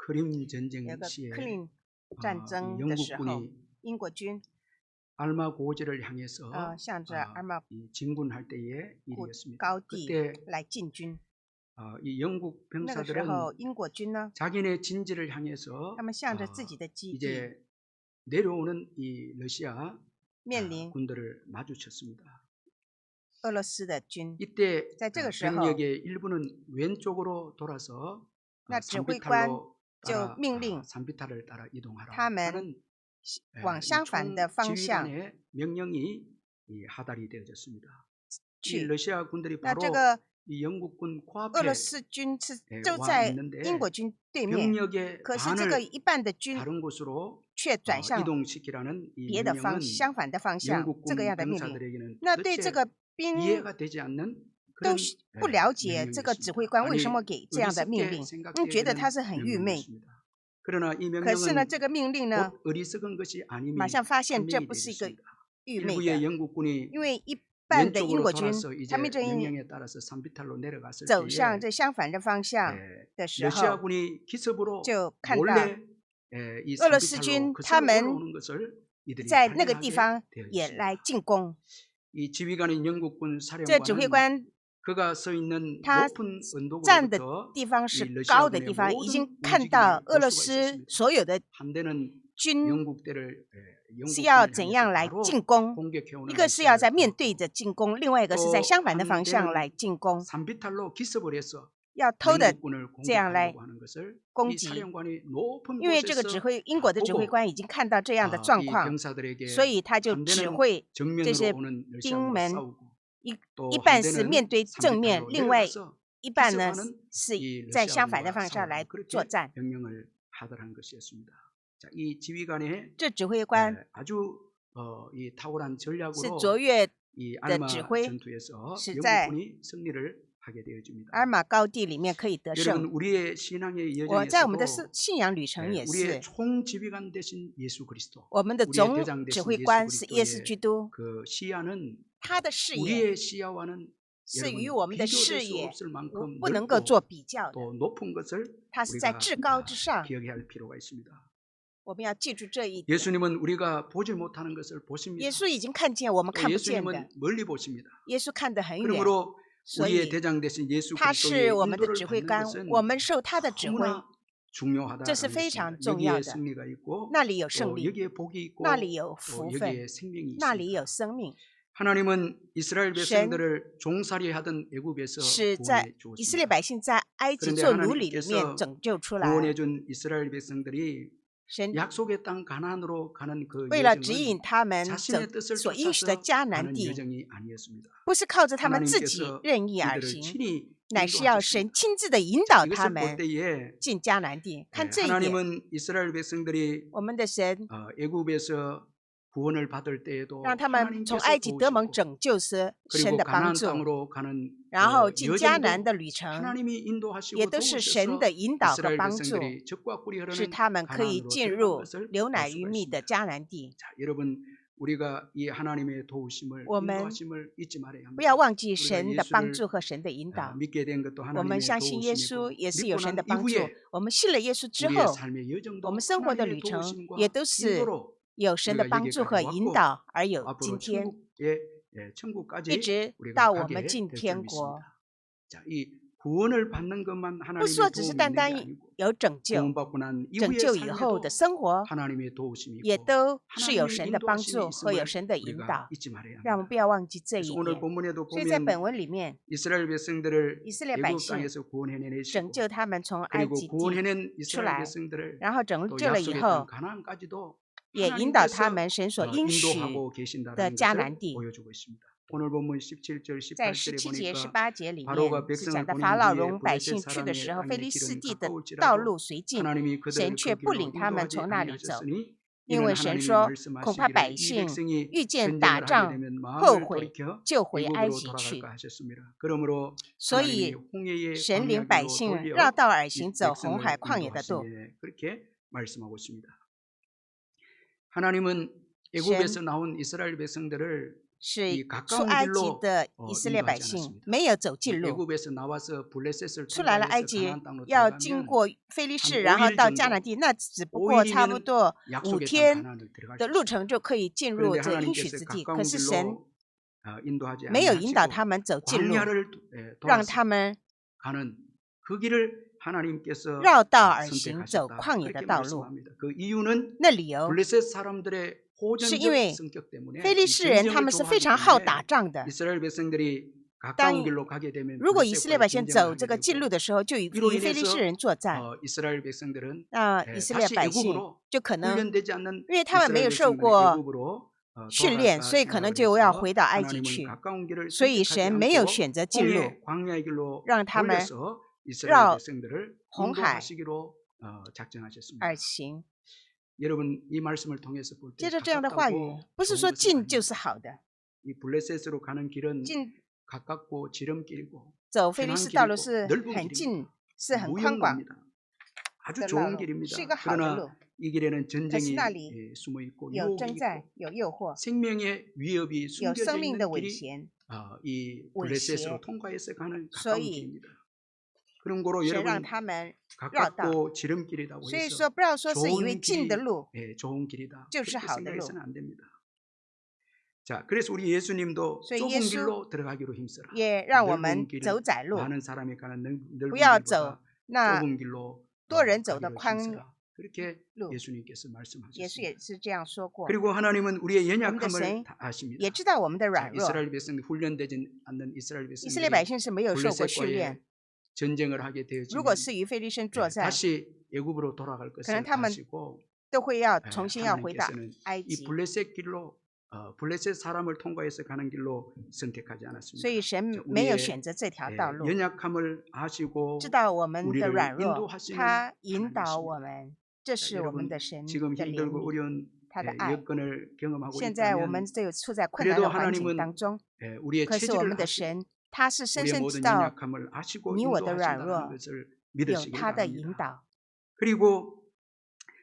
크림 전쟁 有个 시에 클린 战 이 争的时候， 영국군이 英国军 알마 고지를 향해서 向着阿尔玛 이 진군할 때의 谷 일이었습니다. 高地 그때 来进军。 이 영국 那个时 병사들은 候，英国军呢， 자기네 진지를 향해서 他们向着自己的基地 이제 내려오는 이 러시아 面临 군들을 마주쳤습니다. 俄罗斯的军。 이때 在这个时候， 병력의 일부는 왼쪽으로 돌아서 那指挥官 산비탈로 就 따라 命令 산비탈을 따라 이동하라 他们 하는 往相反的方向 지휘관의 명령이 하달이 되어졌습니다. 이 去。 러시아 군들이 那 바로 这个 이 영국군 俄 코앞에 罗斯军是 就 와 在 있는데 英国军对面， 병력의 可是这个 반을 一半的军 다른 곳으로 却转向 이동시키라는 이 别的 명령은 相反的方向，这 영국군 个样的命令。 병사들에게는 那对 도대체 这个兵 이해가 되지 않는 都 그런 不了解这个指挥官为什么 아니 给这样的命令， 觉得他是很愚昧。 그러나 이 可是呢， 명령은 这个命令呢， 곧 어리석은 것이 아님이 马上发现这 판명이 不是一个 되었습니다. 愚昧 일부의 的， 영국군이 因为一半的英 왼쪽으로 国军 돌아서 이제 他们这 명령에 따라서 산비탈로 내려갔을 走向 때에 这相反的方向的时候， 러시아군이 기습으로 就看到 몰래 이 俄罗斯 산비탈로 军 거슬러 他们 올라오는 것을 이들이 在那个地 발견하게 方 되어 也 있습니다. 来进攻。 이 지휘관인 영국군 这指挥 사령관은 官 그가 서 있는 他 높은 站的 언덕으로부터 地方是 이 高的 러시아군의 地方，已 모든 经看到 움직임을 俄罗 볼 수가 斯 있었습니다. 所有的 한대는 军 영국대를 是要 영국군을 怎样 향해서 来 바로 进攻， 공격해오는 一个是要在面 러시아를 对着进攻，另外一个是在 또 相反的方向 한대는 来进攻， 산비탈로 기습을 해서 要偷的 영국군을 这样来 공격하려고 하는 것을 攻 이 击。 사령관이 높은 因为这个 곳에서 指挥英国的指挥 보고 官已经看到这样的状 이 况， 병사들에게 所以他就指 한대는 挥 정면으로 제 오는 兵 러시아군과 们 싸우고 一 또 一半是 한대는 面对正面， 산비탈로 另外 내려가서 一半呢 기습하는 是 이 在相反的 러시아군과 方向来 싸우고 作 그렇게 战。 명령을 하달한 것이었습니다. 자, 이 지휘관의 这指挥官 아주 이 탁월한 是 전략으로 卓越 이 的 알마 指挥， 전투에서 是在 영국군이 승리를 하게 되어집니다. 阿尔玛高地里面可以得 여러분 胜。 우리의 신앙의 我在我们的 여정에서도 信仰旅程也 우리의 是， 총지휘관 되신 예수 그리스도 我们的 우리의 总 대장 指 되신 挥 예수 官是耶稣 그리스도의 基督， 그 시야는 他的视野 우리의 시야와는 是与 여러분 我们的 비교될 视 수 野 없을 만큼 不能够 넓고 做比较的， 또 높은 것을 它是在 우리가 至高之上。 기억해야 할 필요가 있습니다. 我们要记住这一点。 예수님은 우리가 보지 못하는 것을 보십니다. 耶稣已经看见我们 또 看不见的， 예수님은 멀리 보십니다. 耶稣看得很远， 그러므로 所 우리의 以 대장 되신 예수 他 그리스도의 是我们的 인도를 指挥 받는 官， 것은 我们受他的指挥， 너무나 这 중요하다는 是非常 것입니다. 重要 여기에 的。 승리가 있고 那里有胜 또 利， 여기에 복이 있고 那里有 또 福分， 여기에 생명이 那里 있습니다. 有生命。 하나님은 이스라엘 백성들을 종살이하던 애굽에서 是在 구원해 以色列 주었습니다. 百姓在埃及 그런데 做奴隶里 하나님께서 面拯救出来。 구원해 준 이스라엘 백성들이 神 약속의 땅 가나안으로 가는 그 为了指 여정은 引他们走 자신의 뜻을 所应许的 쫓아서 迦南 가는 地， 여정이 아니었습니다. 不是靠着他们自己 하나님께서 任意而 이들을 行， 친히 乃是要 인도하셨습니다. 神亲自的引导他 이것을 볼 们 때에 进迦南地。看这一点， 하나님은 이스라엘 백성들이 我们的神 애굽에서 구원을 받을 때에도 让他们从 하나님께서 埃及得蒙 도우시고 拯救时，神 그리고 的帮 가나안 助， 땅으로 가는 然后进迦南 여정도 的旅程 하나님이 인도하시고 也都是神 도우셔서 的引导和 이스라엘 帮助， 백성들이 적과 꿀이 使 흐르는 他们可以 가나안으로 进 들어간 入 것을 流 볼 奶 수가 与蜜的 있습니다. 迦南地。 자, 여러분 우리가 이 하나님의 도우심을 我们 인도하심을 잊지 말아야 不要 합니다. 忘记 우리가 神的帮 예수를 助和神的引导。 믿게 된 것도 我们 하나님의 相信耶稣 도우심이고 也是有 믿고 神的 난 帮助 이후에 。我们信了耶稣之 우리의 后， 삶의 我 여정도 们生活的 하나님의 旅程 도우심과 也都是 인도로 有神的 우리가 帮助 여기까지 和引 왔고 导，而有 앞으로 今天， 一 천국까지 直 우리가 到我 가게 们进 될 줄 天国。 믿습니다. 자, 이 구원을 받는 것만 不 하나님의 说只是 도움이 单 있는 게 单 아니고 有拯救， 구원받고 난 拯 이후의 救以后 삶에도 的生活 하나님의 도우심이 也 있고 都是有 하나님의 神的帮 인도하심이 助和有 있음을 神的引 우리가 导， 잊지 말아야 让我们 합니다. 不要忘记这一 그래서 오늘 点。 본문에도 所以在 보면 本文里面， 이스라엘 백성들을 以色列百 애굽 姓 땅에서 구원해내시고 拯救他们从埃 그리고 及地， 구원해낸 이스라엘 출来 백성들을 然后拯 또 救了以 약속의 后 땅 ， 가나안까지도 也引导 하나님께서 他们神所应许 인도하고 的 계신다는 迦 것을 南地。 보여주고 있습니다. 오늘 본문 17절 在 18절에 17节、 보니까 18节里 바로가 面是 백성을 讲到 보낸 法老 후에 容百 블레셋 姓去的 사람의 时候，菲 땅의 利斯 길은 地的道 가까울지라도 路虽近， 하나님이 그들을 神却 그 不 길로 领他们 인도하지 从那里走， 아니하셨으니 因 이는 为神 하나님이 说，恐怕 말씀하시기를 百 이 姓 백성이 遇见 전쟁을 打 하게 仗 되면 后 마음을 悔， 돌이켜 就回埃 애굽으로 及去。 돌아갈까 하셨습니다. 그러므로 所 하나님이 以 홍해의 神领百 광야길로 姓 돌려 绕道而 이 行，走红 백성을 海旷野的路。 인도하시네 그렇게 말씀하고 있습니다. 하나님은 애굽에서 나온 이스라엘 백성들을 是 이 出 가까운 埃及 길로 的以色列百 인도하지 姓 않았습니다. 没有走近路， 애굽에서 나와서 블레셋을 出来了埃 통과해서 及 가나안 땅으로 要经 들어가면 过非利 한 士，然后 5일 到迦南 정도 地，那只不过差不 5일이면 多 약속의 땅 5天 가나안을 들어갈 的 수 路 있습니다. 程就可以进入 그런데 这应许 하나님께서 之地。可 가까운 是神 길로 인도하지 没有引导 아니하시고 他们走近路， 광야를 让 돌아서 他们 가는 그 길을 하나님께서 绕道而行，走 선택하셨다. 旷野的 그렇게 道路。 말씀합니다. 그 이유는 那理由 블레셋 사람들의 是因 호전적 为 성격 때문에 非利 이 士人他 전쟁을 们是非 좋아하기 常好打 때문에 仗的。 이스라엘 백성들이 当 가까운 길로 가게 되면 如果以色列 블레셋과의 百姓 전쟁을 走 하게 这个近 되고 路的时候，就与 이로 非利士 인해서 人作战， 이스라엘 백성들은 那以色列 다시 百姓 애굽으로 就可能 훈련되지 않는 因为他们没 이스라엘 有受 백성들은 过 애굽으로 训练， 돌아갈까 所以可能 생각을 就要 해서 回到埃及 하나님은 去。 가까운 길을 所以 선택하지 神没有 않고 选择近路， 광야의 길로 让他们 돌려서 이스라엘 绕 백성들을 红海 인도하시기로 작정하셨습니다. 而行。 여러분 이 말씀을 통해서 볼 때 接着这样的话语， 가깝다고 不是 좋은 说 것은 近 아닙니다. 就是好的， 이 블레셋으로 가는 길은 近 가깝고 지름길이고 走非利 편한 士道路 길이고 是 넓은 很 길입니다. 近，是很宽广 무용로입니다. 아주 的道 좋은 路， 길입니다. 是一个好的 그러나 路。 이 길에는 可是 전쟁이 那里 숨어 있고 有 유혹이 征战， 있고 有诱惑， 생명의 위협이 有 숨겨져 生命的 있는 危 길이 险， 이 威 블레셋으로 胁， 통과해서 가는 所 가까운 以 길입니다. 그런 거로 神让 여러분 他们绕道。 가깝고 지름길이라고 所以 해서 说，不要说是以为 좋은 近的 길이 路 좋은 길이다. 就是 그렇게 好的路。 생각해서는 안 됩니다. 자, 그래서 우리 예수님도 所以 좁은 耶稣 길로 들어가기로 힘써라. 也让我 넓은 们 길, 走窄路， 많은 사람이 가는 넓은 不要 길보다 走那 좁은 길로 多人走的 가기로 宽 힘써라. 그렇게 路。 예수님께서 耶稣 말씀하셨습니다. 也是这样说过。 그리고 하나님은 우리의 我们的 연약함을 神 다 아십니다. 也知道我们的 자, 软弱。 이스라엘 백성 훈련되지 않는 이스라엘 以色列百 백성들이 姓是没有受过训 블레셋과의 练， 전쟁을 하게 如果 되어지면 是与非利士作战， 다시 애굽으로 돌아갈 可 것을 能他们 아시고 都会要重新要回到 하나님께서는 埃 이 及。 블레셋 길로 블레셋 사람을 통과해서 가는 길로 선택하지 所 않았습니다. 以神 자, 没有 우리의 选择这条道路， 연약함을 아시고 知道我们的 우리를 软弱， 인도하시는 他引导 하나님이십니다. 我们，这 자, 是我们 여러분 的神 지금 的怜 힘들고 悯， 어려운 他的爱。 여건을 경험하고 现在我们 있다면 这个处在困难 그래도 的环境 하나님은 当中， 우리의 可是我们 체질을 的 아시고 神，他是深 우리의 深知 모든 道 연약함을 아시고 你我的软 인도하신다는 弱， 것을 有 믿으시길 他的引 바랍니다. 导。 그리고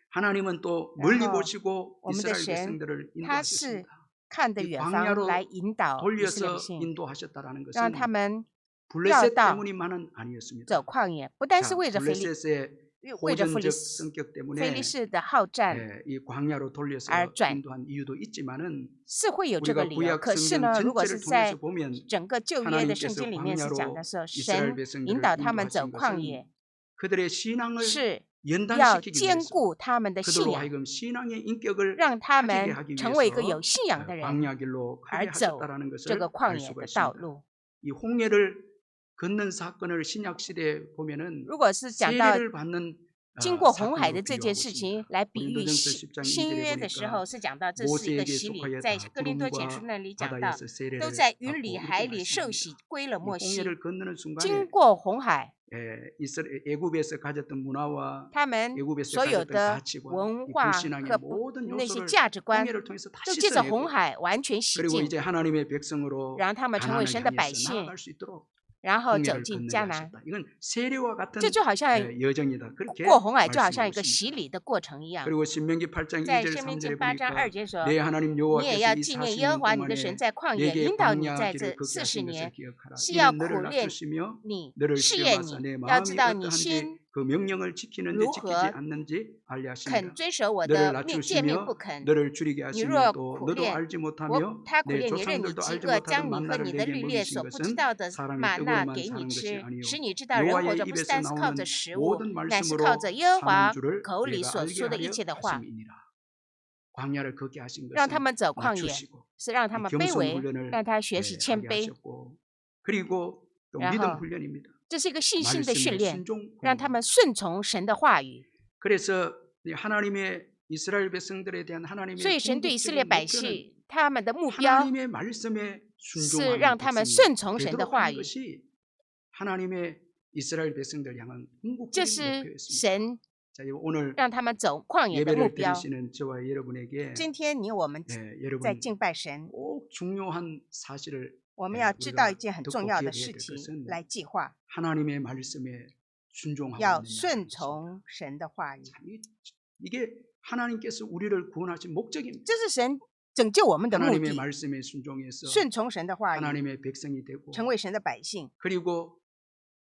하나님은 또 멀리 然后 보시고 我们的 이스라엘 神， 백성들을 他是 인도하셨습니다. 看得 이 远方来 광야로 引导以色列百 돌려서 姓， 인도하셨다라는 让 것은 他们 블레셋绕道 때문이만은 아니었습니다. 走旷野，不单是 자, 为着非利， 블레셋의 为着非利 호전적 士 성격 非 때문에 利士的好战 이 광야로 돌려서 而转， 인도한 이유도 있지만은 是会有这个 우리가 理由。 구약 可是 성경 呢，如果是 전체를 在 통해서 보면 整个旧约的圣 하나님께서 经里面是讲的 광야로 说， 이스라엘 神 백성들을 引导他们走 인도하신 旷 것은 野， 그들의 신앙을 是要 연단시키기 兼 위해서 顾他们的信 그들로 仰， 하여금 신앙의 인격을 让他 가지게 们 하기 成为一个有 위해서 信仰的人， 광야길로 가게 而走 하셨다라는 这 것을 个旷 알 野 수가 的道 있습니다. 路。 이 홍해를 걷는 사건을 신약 시대에 보면은 如果是讲到 세례를 받는 经过红海 사건으로 的这件 비유하고 事 있습니다. 情来比喻 고린도전서 新 10장 新 2절에 约的时 보니까 候，是讲到这是一个 모세에게 洗礼， 속하여 在 다 哥林多前书 구름과 那里讲到， 바다에서 都 세례를 在云 받고 里 이렇게 海里受 말씀합니다. 洗归了 이 摩西， 홍해를 건너는 순간에 经过红海， 애굽에서 가졌던 문화와 他们 애굽에서 所有 가졌던 的 가치관, 文 이 化 불신앙의 和 모든 那些 요소를 价值观， 홍해를 통해서 다 都借着红 씻어내고 海完全洗 그리고 净， 이제 하나님의 백성으로 让他们成为 가나안을 神的百 향해서 姓， 나아갈 수 있도록 然后走 홍해를 进 건너게 迦南。 하셨다. 이건 세례와 같은 这就好像 여정이다. 그렇게 过红海，就好像一 말씀하고 个洗 있습니다. 礼的过程一样。 그리고 신명기 8장 在 2절 申命记 3절에 8章 보니까 2节说， 내 하나님 你也 여호와께서 要 이 纪念耶和 40년 华你的神 동안에 在旷野 내게 引导你 광야 在 길을 这 걷게 40 하신 것을 年， 기억하라. 是要 이는 苦 너를 练 낮추시며 你， 너를 试验 시험하사 你， 내 要 마음이 知道你 어떠한지 心 그 명령을 지키는지 如 지키지 何 않는지 알려 肯 하시니라. 遵守我 너를 的诫命 낮추시며 不肯。 너를 줄이게 你 하시며 若 또 苦 너도 练 알지 我， 못하며 他苦 내 练你，任你 조상들도 饥 알지 饿， 못하던 将你和 만나를 你的 내게 律列 먹이신 所不知 것은 道的 사람이 玛纳 떡으로만 给你 사는 것이 吃， 아니요 使你知道人活 여호와의 着不是 입에서 单是靠 나오는 着食物， 모든 乃是靠 말씀으로 着耶和华 사는 줄을 口里 내가 所 알게 说的一 하려 切的话， 하심이니라. 광야를 걷게 하신 让他 것은 们走旷野， 낮추시고 是让他 이 们卑 겸손 微， 훈련을 让他学习谦 하게 卑。 하셨고 그리고 또 然 믿음 后 훈련입니다. 这是一个信心的训 말씀의 练， 순종 让他 훈련. 们顺从神的话语。 그래서 이 하나님의 이스라엘 백성들에 대한 所 하나님의 以神对以色列 궁극적인 百 목표는 姓，他们的目标 하나님의 말씀에 是 순종하는 让他们 백성이 顺从神的 되도록 话 하는 语， 것이 하나님의 이스라엘 백성들 향한 这 궁극적인 是 목표였습니다. 神 자, 오늘 让他们走旷野的目 예배를 标。 드리시는 저와 여러분에게 今天你我们 예, 在 여러분 敬拜神， 꼭 중요한 사실을 我们 예, 要知道 우리가 一件很 듣고 重要的 기억해야 事 될 情 것은 来计划， 하나님의 말씀에 순종하고 要 있느냐는 顺 것입니다. 从神的话语。 자, 이게 하나님께서 우리를 구원하신 목적입니다. 这是神拯救我们的目 하나님의 的， 말씀에 순종해서 顺从神的话语， 하나님의 백성이 되고 成为神的百姓， 그리고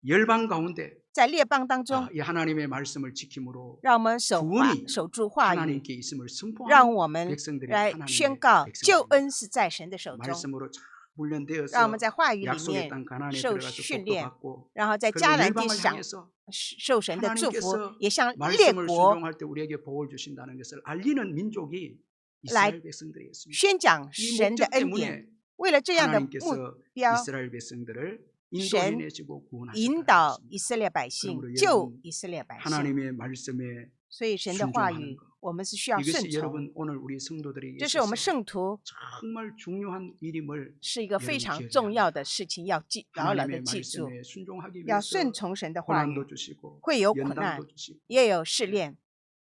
열방 가운데 在列邦当中， 이 하나님의 말씀을 지킴으로 让我们구원이 守住话语， 하나님께 있음을 让 선포하는 我们 백성들이 来 하나님의 宣告救 백성들입니다. 恩是在神的手中， 말씀으로 잘 让我 훈련되어서 们在话语里 약속의 面 땅 가나안에 受 들어가서 训 복도 练， 받고 然后在 그리고 迦南地 열방을 享 향해서 受神的祝福， 하나님께서 也向列 말씀을 国 순종할 때 우리에게 복을 주신다는 것을 알리는 민족이 来 이스라엘 백성들이었습니다. 宣讲 이 神的 목적 恩典。 때문에 为了这样的目 하나님께서 标， 이스라엘 백성들을 神 인도해내시고 引 구원하셨다는 导 것입니다. 以色列百姓， 그러므로 救 여러분 以色列百姓。 하나님의 말씀에 所以神的话 순종하는 语 것 ，我们是需要顺 이것이 从。 여러분 오늘 우리 성도들에게 这是我们 있어서 圣徒 정말 중요한 일임을 是一个非 여러분 常 기억해야 重要 합니다. 的事情，要牢牢的 하나님의 记住， 말씀에 순종하기 要 위해서 顺从神的话语 고난도 ， 주시고 会有苦难， 연단도 주시고 也有试炼，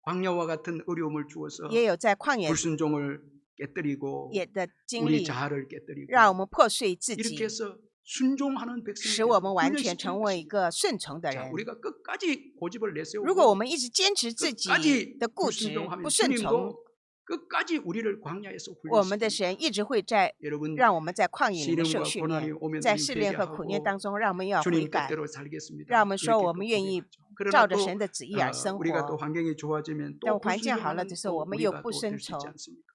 광야와 같은 어려움을 주어서 也有在旷野 불순종을 깨뜨리고 也的经 우리 历， 자아를 깨뜨리고 让我们破碎自 이렇게 己， 해서 순종하는 使我们 백성이 完全成为一 것입니다. 个顺从的 자, 人。 우리가 끝까지 고집을 내세우고 如果我们一直坚持自己 끝까지 的固执， 불순종하면 不顺从， 주님도 끝까지 우리를 광야에서 我们的 훈련시킵니다. 神一直会在 여러분 让我们在旷野里面 시련과 受训 고난이 练， 오면 在 우리 试炼和苦念 회개하고 当中，让我们要悔 주님 改， 뜻대로 살겠습니다. 让我们说 이렇게 我 또 们愿意 고백하죠. 그러나 照着 또 神的旨意而生 우리가 또 活。 환경이 좋아지면 但 또 环境好了 불순종하는 的时候， 또 我们又 우리가 不 또 顺 될 수 있지 从， 않습니까?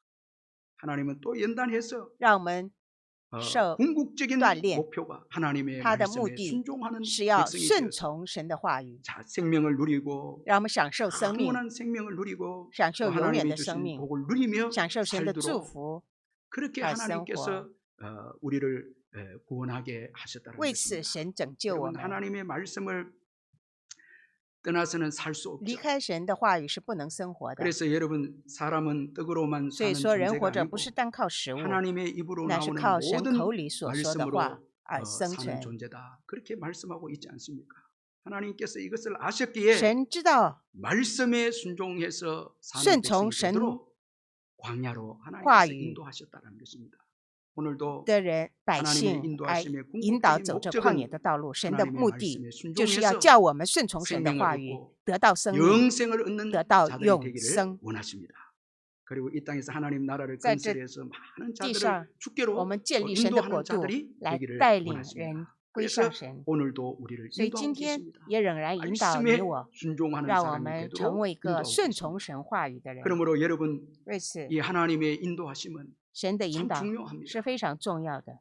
하나님은 또 연단해서 让我们受 궁극적인 锻炼。 목표가 하나님의 他的 말씀에 目的 순종하는 是要 백성이 顺 되어서 从神的话语， 자, 생명을 누리고 让我们享受生命， 영원한 생명을 누리고 享 또 受永远 하나님이 的生 주신 命， 복을 누리며 享受神的祝 살도록 福。 그렇게 而生 하나님께서 우리를 구원하게 하셨다는 为此， 것입니다. 神拯救我 여러분 们。 하나님의 말씀을 떠나서는 살 수 离 없죠. 开神的话语是不能生活的。 그래서 여러분 사람은 떡으로만 所以 사는 说，人 존재가 活着 아니고 不是单靠食物， 하나님의 입으로 乃是 나오는 靠神 모든 口里所说的话 말씀으로 而生 사는 存。 존재다. 그렇게 말씀하고 있지 않습니까? 하나님께서 이것을 아셨기에 神知道 말씀에 순종해서 사는 顺从 백성이 神 되도록 광야로 话 하나님께서 语 인도하셨다는 것입니다. 오늘도 的人百 하나님의 姓而 인도하심의 引导 궁극적인 走这旷野 목적은 的道路。神的 하나님의 目的 말씀에 就是要 순종해서 叫我们顺从神的 생명을 话语， 얻고 得到生命。 영생을 얻는 得到 자들이 永 되기를 生。 원하십니다. 그리고 이 땅에서 하나님 나라를 在这 건설해서 많은 地 자들을 上， 주께로 我们建 또 立神的 인도하는 国度， 자들이 来 되기를 带领人 원하십니다. 归 그래서 向神。 오늘도 우리를 所以今 인도하고 天 계십니다. 也仍然引导你 말씀에 我， 순종하는 让我 사람이 们成 되도록 为一个 인도하고 顺 계십니다. 从神话语的人。 그러므로 여러분 为此， 이 하나님의 인도하심은 神的引 참 导 중요합니다. 是非常重要的。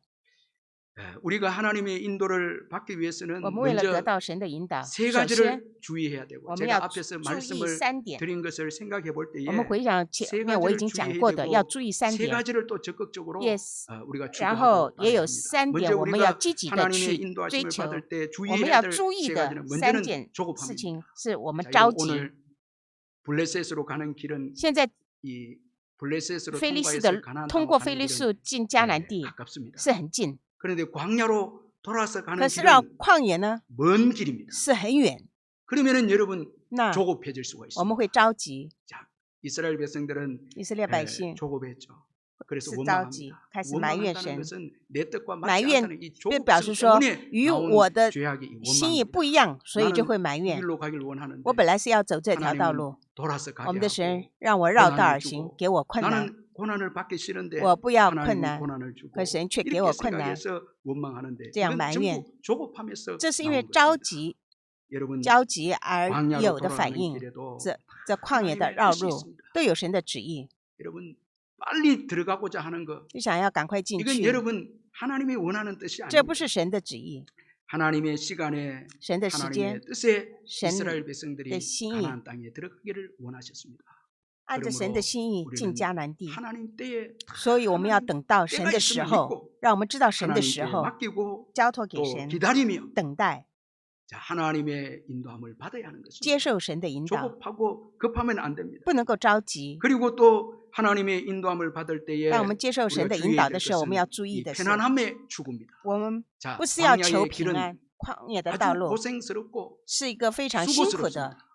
우리가 하나님의 인도를 받기 위해서는 我们为了得 먼저 到神的引导， 세 首先 가지를 주의해야 되고 我们 제가 要 앞에서 注意 말씀을 三点。 드린 것을 생각해 볼 때에 我们回想 세 前面我已 가지를 经讲 주의해야 过的，要 되고 注意三 세 点。 가지를 또 적극적으로 Yes， 우리가 然 추구하고 后也 따라야 有 합니다. 三 먼저 点我们要 우리가 积极的 하나님의 去追 인도하심을 求。 받을 때 我们 주의해야 要 될 注意 세 的 가지는 三 먼저는 件事 조급합니다. 情是我们 자, 着 여러분 急。 오늘 블레셋으로 가는 길은 现在 이 블레셋으로 菲利士 통과해서 的 가나안 通 땅으로 过 가는 菲利 길은 士进迦南地 가깝습니다. 是很近， 그런데 광야로 돌아서 가는 可是绕 길은 旷野呢 먼 길입니다. 是很远。 그러면은 여러분 那 조급해질 수가 我 있습니다. 们会着急， 자, 이스라엘 백성들은 以色列百姓 조급했죠. 그래서 是着急， 원망합니다. 开始埋怨 원망한다는 神， 것은 내 뜻과 埋 맞지 怨 않다는 이 就 조급성 表示说 때문에 与 나온 我的 죄악이 心意 원망입니다. 不一样，所以就 나는 会埋 이 怨。 길로 가길 원하는데 我本来是要走这条道 하나님은 路， 돌아서 我 가게 们的神 하고 让我绕道 고난을 而行 주고 ，给我困难。 나는 고난을 받기 싫은데 我不要困 하나님은 难， 고난을 주고 可神却给 이렇게 我困难， 생각해서 원망하는데 这样 이건 埋怨， 전부 조급함에서 这是因为 나온 着 것입니다. 急、 여러분 着急而 광야로 有的 돌아가는 反应。 길에도 这旷野的 하나님의 绕 뜻이 路 있습니다. 都有神的旨意， 여러분 빨리 들어가고자 하는 것 就想要赶快进 이건 去， 여러분 하나님이 원하는 뜻이 这 아닙니다. 不是神的旨意。 하나님의 시간에 神的时 하나님의 间， 뜻에 神 이스라엘 백성들이 的心意， 가나안 땅에 들어가기를 원하셨습니다. 按着神的心意 그러므로 进迦南地， 하나님 때에 所以我们要等到神的时候，让我们知道神的时 하나님께 候， 맡기고 交托给 또 神， 기다리며 等待， 자, 하나님의 인도함을 받아야 하는 것입니다. 接受神的引导， 조급하고 급하면 안 됩니다. 不能够着急。 그리고 또 하나님의 인도함을 받을 때에 当我们接受神 우리가 的引 주의해야 导 될 的时候，我们要 것은 注意 이 的是， 편안함의 추구입니다. 我们 자, 不是要求 광야의 平 길은 安，旷野的道 아주 路 고생스럽고 是一个非常辛苦 수고스럽습니다. 的。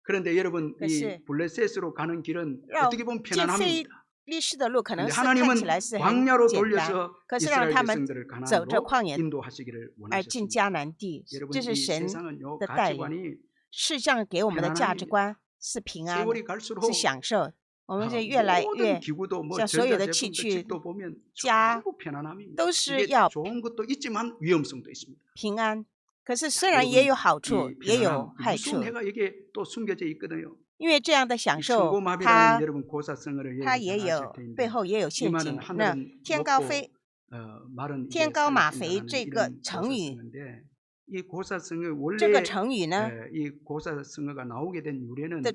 그런데 여러분 이 그것이 블레셋으로 가는 길은 让 어떻게 보면 进非 편안합니다. 利士的路可能 그런데 是看 하나님은 起来是很 광야로 简单， 돌려서 可是让 이스라엘 他们 백성들을 走这 가나안으로 旷野 인도하시기를 而进 원하셨습니다. 迦南地， 여러분 这是 이 神 세상은요 的带领。 가치관이 世上给我们的价值 편안함입니다. 观是平安， 세월이 갈수록 是享受。我们就越来 모든 越 기구도 뭐 像所有的器 전자제품도 具 집도 보면家 전부 편안함입니다. 都是 이게 要 좋은 것도 있지만 위험성도 있습니다. 平安。可是虽 자, 然也有 여러분 好处， 이 也有 편안함, 害 무서운 处， 해가 이게 또 숨겨져 있거든요. 因为这样的享 이 受， 천고마비라는 它 여러분 고사성어를 它 여러분 也 잘 아실 有 텐데 背后也有 이 陷阱 말은 。那 하늘은 天高 높고 飞 말은 天 이제 高马 산을 肥 뛴다라는 这个 이런 成语， 고사성어인데 이 고사성어 这个 원래 成语呢 이 고사성어가 나오게 된 유래는 的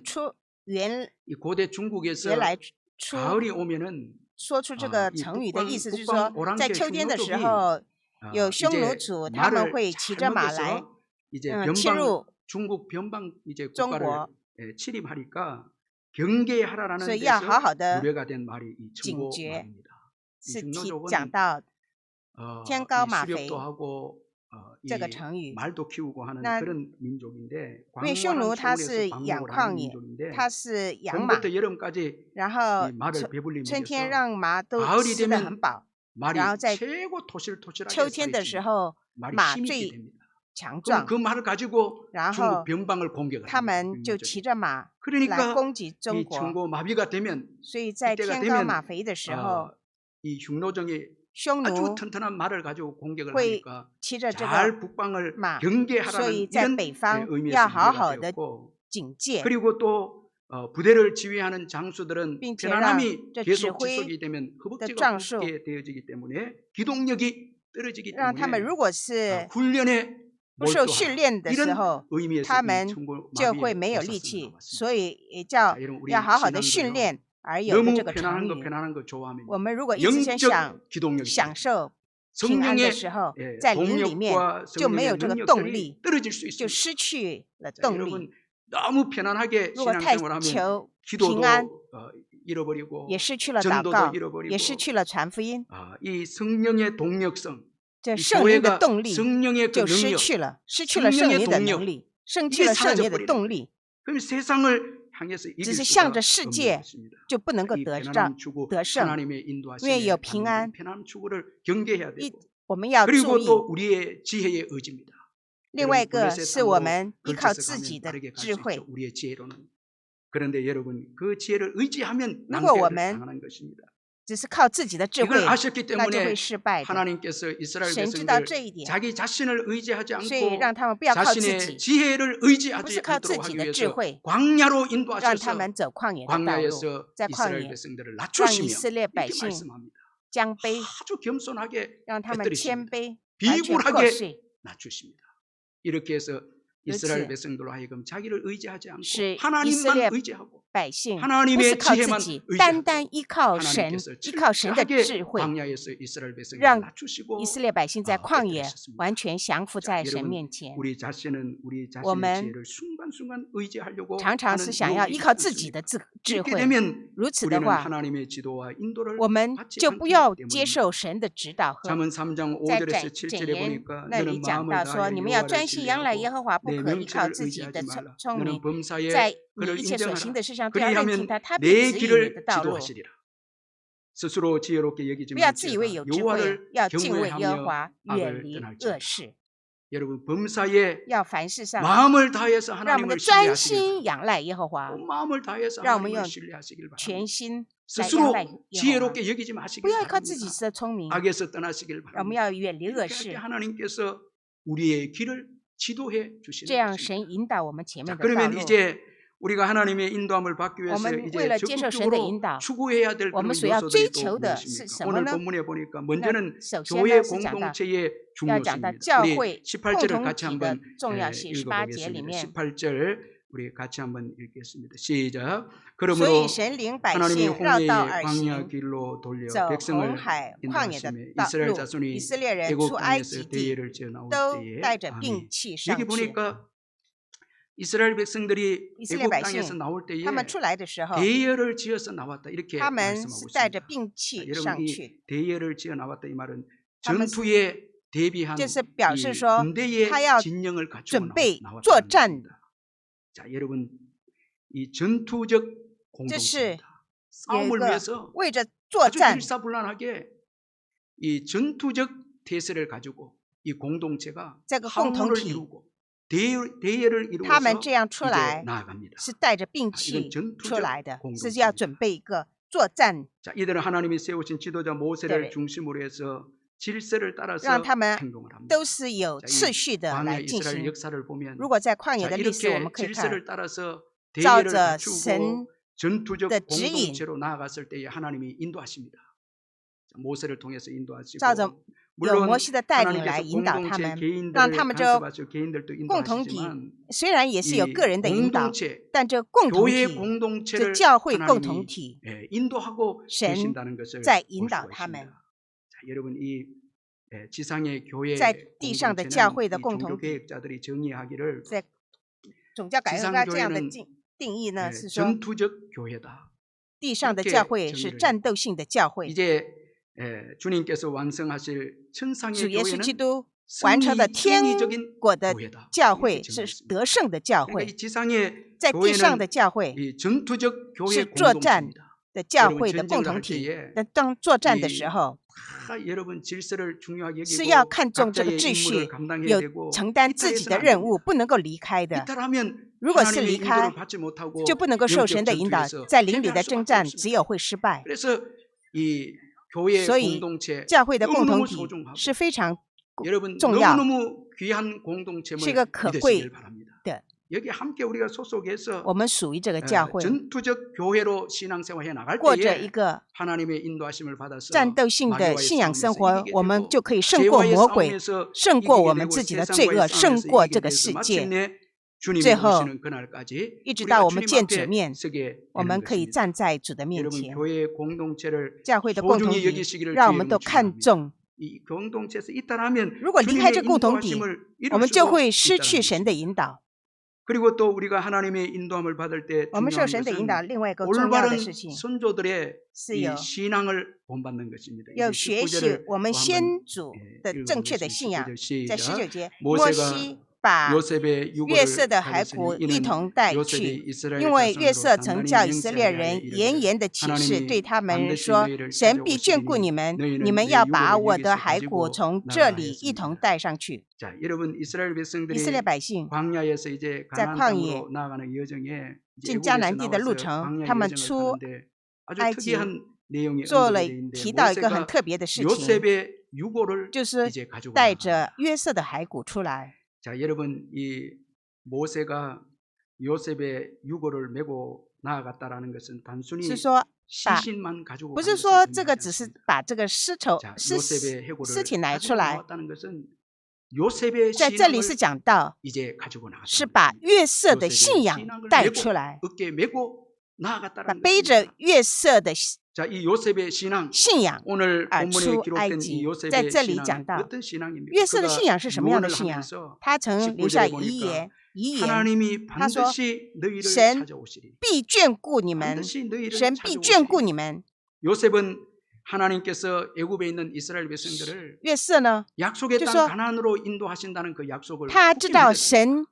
原 이 고대 중국에서 来出 가을이 오면은 说出这个 이 成语的 북방 意思，就是 북방 说，在 오랑캐 秋天的 흉노족이 时候，有匈奴 이제 族他们 말을 会骑 잘 着马来 먹여서 이제 侵 변방 入 중국 변방 이제 中 국가를 国， 침입하니까 경계하라라는 所以要 데서 好好的 유래가 된 말이 이 警觉， 청고마비입니다. 이 是讲 흉노족은 到 天高 이 马肥 수렵도 하고 이 这个成语。 말도 키우고 하는 那 그런 민족인데 因为匈奴 광활한 它 초원에서 是养 방목을 旷 하는 野， 민족인데 它是养马， 봄부터 여름까지 然后 이 말을 배불리 春天 먹여서 让马都 가을이 吃得 되면 很饱， 말이 然后在 최고 토실토실하게 秋天 살이 的时 칩니다. 候 말이 马 힘있게 最 됩니다. 强 그럼 壮， 그 말을 가지고 然 중국 后 변방을 공격을 他 합니다. 们就 흉노족이. 骑着马来 그러니까 攻击中 이 国。 청고마비가 되면 所以在 이때가 天高 되면 马肥的时候， 이 흉노정이 匈 아주 奴 튼튼한 말을 가지고 공격을 会 하니까 骑着这个 잘 북방을 马， 경계하라는 所以在 이런 北方 의미에서 要好 유래가 好的 되었고 警戒， 그리고 또 부대를 지휘하는 장수들은 并且 편안함이 让这 계속 指挥 지속이 되면 허벅지가 仗数 굵게 되어지기 때문에 기동력이 떨어지기 让他们 때문에 如果是 훈련에 不受 몰두하라. 训练的时 이런 候， 의미에서 他 이 们 청고마비의 就会没有 고사성어가 力气， 나왔습니다. 所以也叫 자, 여러분 우리 要好好的训 신앙도요 练而有的 너무 这个成 편안한 语。 편안한 거 좋아하면 我们如果一直先想 영적 기동력이 享受平安的 성령의 时候， 예, 在灵里面 동력과 就没 성령의 有这个动 능력들이 力， 떨어질 수 就 있습니다. 失去了 자, 动力。 여러분 너무 편안하게 如果太 신앙생활하면 求 기도도 平安， 잃어버리고 也失去了祷 전도도 告， 잃어버리고 也失去了传福音。 이 성령의 동력성, 这 이 圣灵的 교회가 动力 성령의 그 就失 능력, 去了，失去了圣 성령의 灵的 동력 能力，失 이게 去了圣灵的 사라져버리는 动力， 그럼 세상을 향해서 只 이길 是 수가 向着世 없는 界 것입니다. 就不能够 이 得 편안함 추구 得胜。 하나님의 因为 인도하심에 有平安， 편안함 추구를 경계해야 一 되고 我们要注 그리고 意。 또 우리의 지혜의 의지입니다. 另外一 여러분 个 블레셋 是我 땅으로 们依靠 걸쳐서 自 가면 己的 빠르게 갈 智 수 慧。 있죠. 우리의 지혜로는. 그런데 여러분 그 지혜를 의지하면 如果我 낭패를 们 당하는 것입니다. 只是靠自己的智慧 이걸 ， 아셨기 那就 때문에 会失败的。 하나님께서 이스라엘 神知道 백성들 这一点， 자기 자신을 의지하지 所以 않고 让他们不要靠自 자신의 己， 지혜를 不 의지하지 是靠自 않도록 己 하기 的智 위해서 慧， 광야로 让他 인도하셔서 们走旷野的道路， 광야에서 在旷 이스라엘 野 백성들을 让以 낮추시며 色列百 이렇게 姓 말씀합니다. 将卑， 아주 겸손하게 让他们 깨뜨리십니다. 谦卑，完全破 비굴하게 碎， 낮추십니다. 이렇게 해서 이스라엘 그렇지. 백성들로 하여금 자기를 의지하지 않고 使以色 하나님만 列 의지하고 百姓不 하나님의 是靠自 지혜만 己， 의지하고 单单依靠神， 하나님께서 依靠神的 철저하게 智慧， 광야에서 이스라엘 백성들을 让 낮추시고 以色列百姓在旷野 깨뜨리셨습니다. 完全降服 자, 在神 여러분 面前。 우리 자신은 우리 我 자신의 们 지혜를 순간순간 의지하려고 常常 하는 是想要 유혹이 依靠 있지 自己的 않습니까? 智 이렇게 慧， 되면 如此的 우리는 话， 하나님의 지도와 인도를 我们 받지 就不 않기 要接 때문입니다. 受神的指导和 잠언 3장 在 5절에서 箴 7절에 言 보니까 那里 너는 讲 마음을 到说， 다하여 你们要 여호와를 专心仰赖耶 신뢰하고 和华，不 내 可依靠 명철을 自己的 의지하지 聪 말라. 聪 너는 明， 범사에 在你 그를 一切所 인정하라. 行的事上都要认定 그리하면 他，他必 내 指引你 길을 的道路。 지도하시리라. 스스로 지혜롭게 여기지 不要自以为 말지어다 有智慧， 여호와를 要敬畏耶和 경외하며 华，远 악을 离 떠날지어다. 恶事。 여러분 범사에 要凡事上， 마음을 다해서 让我们的 하나님을 专 신뢰하시길 心仰赖耶和华， 온 마음을 다해서 让我们 하나님을 用 신뢰하시길 全 바랍니다. 心来仰 스스로 赖耶和华， 지혜롭게 여기지 不 마시길 要依靠自己 바랍니다. 的聪明， 악에서 떠나시길 让我们 바랍니다. 要远离恶 이렇게 할 때 事， 하나님께서 우리의 길을 지도해 这 주시는 样 것입니다. 神引导我们前 자, 面的道 그러면 路。 이제 우리가 하나님의 인도함을 받기 위해서 我们为 이제 了接受神的引 적극적으로 导， 추구해야 될 我 그런 们所要追 요소들이 또 求的是 무엇입니까? 什么 오늘 呢？ 본문에 보니까 那 먼저는 首先 교회 呢是讲到 공동체의 要讲到 중요성입니다. 教 우리 会共 18절을 同 같이 体的 한번 重要性。18节里 읽어보겠습니다. 面， 18절 우리 같이 한번 읽겠습니다. 시작. 所 그러므로 以神领百 하나님이 姓绕 홍해의 道而 광야 行， 길로 돌려 走红 백성을 海旷野的 인도하시며 道 이스라엘 路。 자손이 以色列人出 애굽 埃 땅에서 及地， 대예를 지어 나올 都 때에 带着 아멘. 兵器 여기 上去。 보니까 이스라엘 백성들이 以色列 애굽 百 땅에서 姓 나올 때에 他们出来的时候， 대예를 지어서 나왔다 이렇게 他们 말씀하고 是带着 있습니다. 兵 자, 器 여러분 上 이 去， 대예를 지어 나왔다 이 말은 他们 전투에 대비한 就是表 이 示说 군대의 他要 진영을 갖추고 准备 나왔다는 作战。 것입니다. 자, 여러분 이 전투적 这是 공동체입니다. 有一 싸움을 个 위해서 为着作 아주 战， 일사불란하게 이 전투적 태세를 가지고 이 공동체가 这个共同 항문을 体 이루고 대예를 他们 이루어서 这样出 이제 来 나아갑니다. 是带着兵 이건 器 전투적 出来的， 공동체입니다. 是要准备一个作战， 자, 이들은 하나님이 세우신 지도자 모세를 네. 중심으로 해서 질서를 让 따라서 他们 행동을 합니다. 都是有 자, 次 이 序的 광야 来进 이스라엘 行。 역사를 보면 如果在旷野 자, 的历史，我们 이렇게 可以看， 질서를 따라서 照 대예를 着 갖추고 神 전투적 의指引 공동체로 나아갔을 때에 하나님이 인도하십니다. 자, 모세를 통해서 인도하시고 照着有 물론 摩西的带领来 하나님께서 引导他 공동체 们，让 개인들을 他们这 간섭하시고 개인들도 共同体 인도하시지만 虽然也是有 이 个人的引导， 공동체 但这共同 교회 体，这 공동체를 教会共同 하나님이 体 인도하고 神 계신다는 것을 在 볼 引导 수가 他们。 있습니다. 자, 여러분 이 지상의 교회 在地上的教 공동체는 会的 이 共同体， 종교개혁자들이 정의하기를 在总教改革家这样的 지상교회는 定义呢，是说 전투적 교회다. 地上的 이렇게 教会是 정의를 战斗性的教会。 이제 주님께서 완성하실 主 천상의 耶稣基 교회는 督完成的天 승리적인 国的 교회다. 教 이렇게 会是 정의했습니다. 得胜的教 그러니까 会， 이 지상의 在地上 교회는 的教会 이 전투적 교회 是作战 공동체입니다. 的教 여러분 会的共 전쟁을 同 할 体 때에 。但当作战的 이 时候， 다 여러분 질서를 중요하게 是 여기고 要看重这个 각자의 秩 임무를 序， 감당해야 有 되고 承担自己 이탈해서는 的 안 任务， 됩니다. 不能够离开的。 이탈하면 如果是 하나님의 离开， 인도를 받지 못하고 就不能够受 영적 神的引导， 전투에서 在灵里 패배할 的征 수밖에 战只 없습니다. 有会失败。 그래서 이 교회 所以 공동체 教会的共同 너무너무 体 소중하고 是非常 여러분 重要， 너무너무 귀한 공동체임을 是一个可 믿으시길 贵 바랍니다. 的。 여기 함께 우리가 소속해서 我们属于这个教会， 전투적 교회로 신앙생활해 나갈 过着 때에 一个 하나님의 인도하심을 받아서 战斗性的 마귀와의 信仰生 싸움에서 活， 이기게 我们 되고 就可以胜过 죄와의 魔鬼， 싸움에서 胜过 이기게 我们 되고 自己的罪 세상과의 恶，胜 싸움에서 过 이기게 这个 돼서 世界。 마침내 주님이 最后 오시는 그날까지 一直 우리가 到我们 주님 见主 앞에 面， 서게 我 되는 们可以 것입니다. 站在主的面 여러분 前。 교회 공동체를 教会的共同 소중히 体， 여기시기를 让我 주의 们都 이름으로 看 축원합니다. 重。 이 공동체에서 이탈하면 如果离开 주님의 这共同体， 인도하심을 我 이룰 们就 수도 会失 있다는 去神的 것입니다. 引导。 그리고 또 우리가 하나님의 인도함을 받을 때 我们受 중요한 神的引导， 것은 另外一个重要的 올바른 事情 선조들의 是 이 有 신앙을 본받는 것입니다. 要 이제 学习 19절을 我们 또 先 한번 祖 예, 的正确的信仰。 19절 在 시작. 19节，摩西 모세가 把 요셉의 约瑟 유고를 的骸骨 가졌으니 一 이는 同带 요셉이 去， 이스라엘 因为约 자손으로 瑟曾 단단히 叫以色列 맹세하여 人 이르기를 严严的启示， 하나님이 对他们 반드시 说： 너희를 神必眷顾 찾아오시리니 你们， 너희는 你们 내 要把 유고를 我的 여기서 骸骨 가지고 从这里一 나가라 同 하였습니다. 带上去。 자, 여러분 이스라엘 以色列 백성들이 百姓 광야에서 이제 在 가나안 旷野 땅으로 나아가는 여정에 이제 进迦 애굽에서 南地的路 나와서 程， 광야 他们 여정을 出 가는데 아주 埃及 특이한 내용이 做了 언급이 되어 提 있는데 到一个很 모세가 特别的事情， 요셉의 유고를 就是 이제 가지고 带 나갑니다. 着约瑟的骸骨出来。 자, 여러분 이 모세가 요셉의 유고를 메고 나아갔다라는 것은 단순히 是说把 시신만 가지고 不 간 是 것을 说这 의미하지 个只是 않습니다. 把这个尸 자, 요셉의 해고를 尸体拿出 가지고 来， 나왔다는 것은 요셉의 在这里 신앙을 是讲到 이제 가지고 是 나갔다. 把约瑟的信仰带出来， 어깨에 메고 把 나아갔다는 背着 것입니다. 约瑟的 자, 이 요셉의 신앙 信仰。 오늘 아, 본문에 주 기록된埃及。 이 요셉의 在这里 신앙 讲到 어떤 신앙입니까? 约瑟的 그가 信仰是什么样的 유언을 信仰？ 하면서 他曾留下 19절에 遗言，遗言 하나님이 他说 반드시 너희를 神 찾아오시리. 必眷顾你们， 반드시 너희를 神必眷顾 찾아오시리. 你们。 요셉은 하나님께서 애굽에 있는 이스라엘 백성들을 约瑟呢， 약속의 就 땅 说 가나안으로 인도하신다는 그 약속을 他 굳게 知道 믿었어요. 神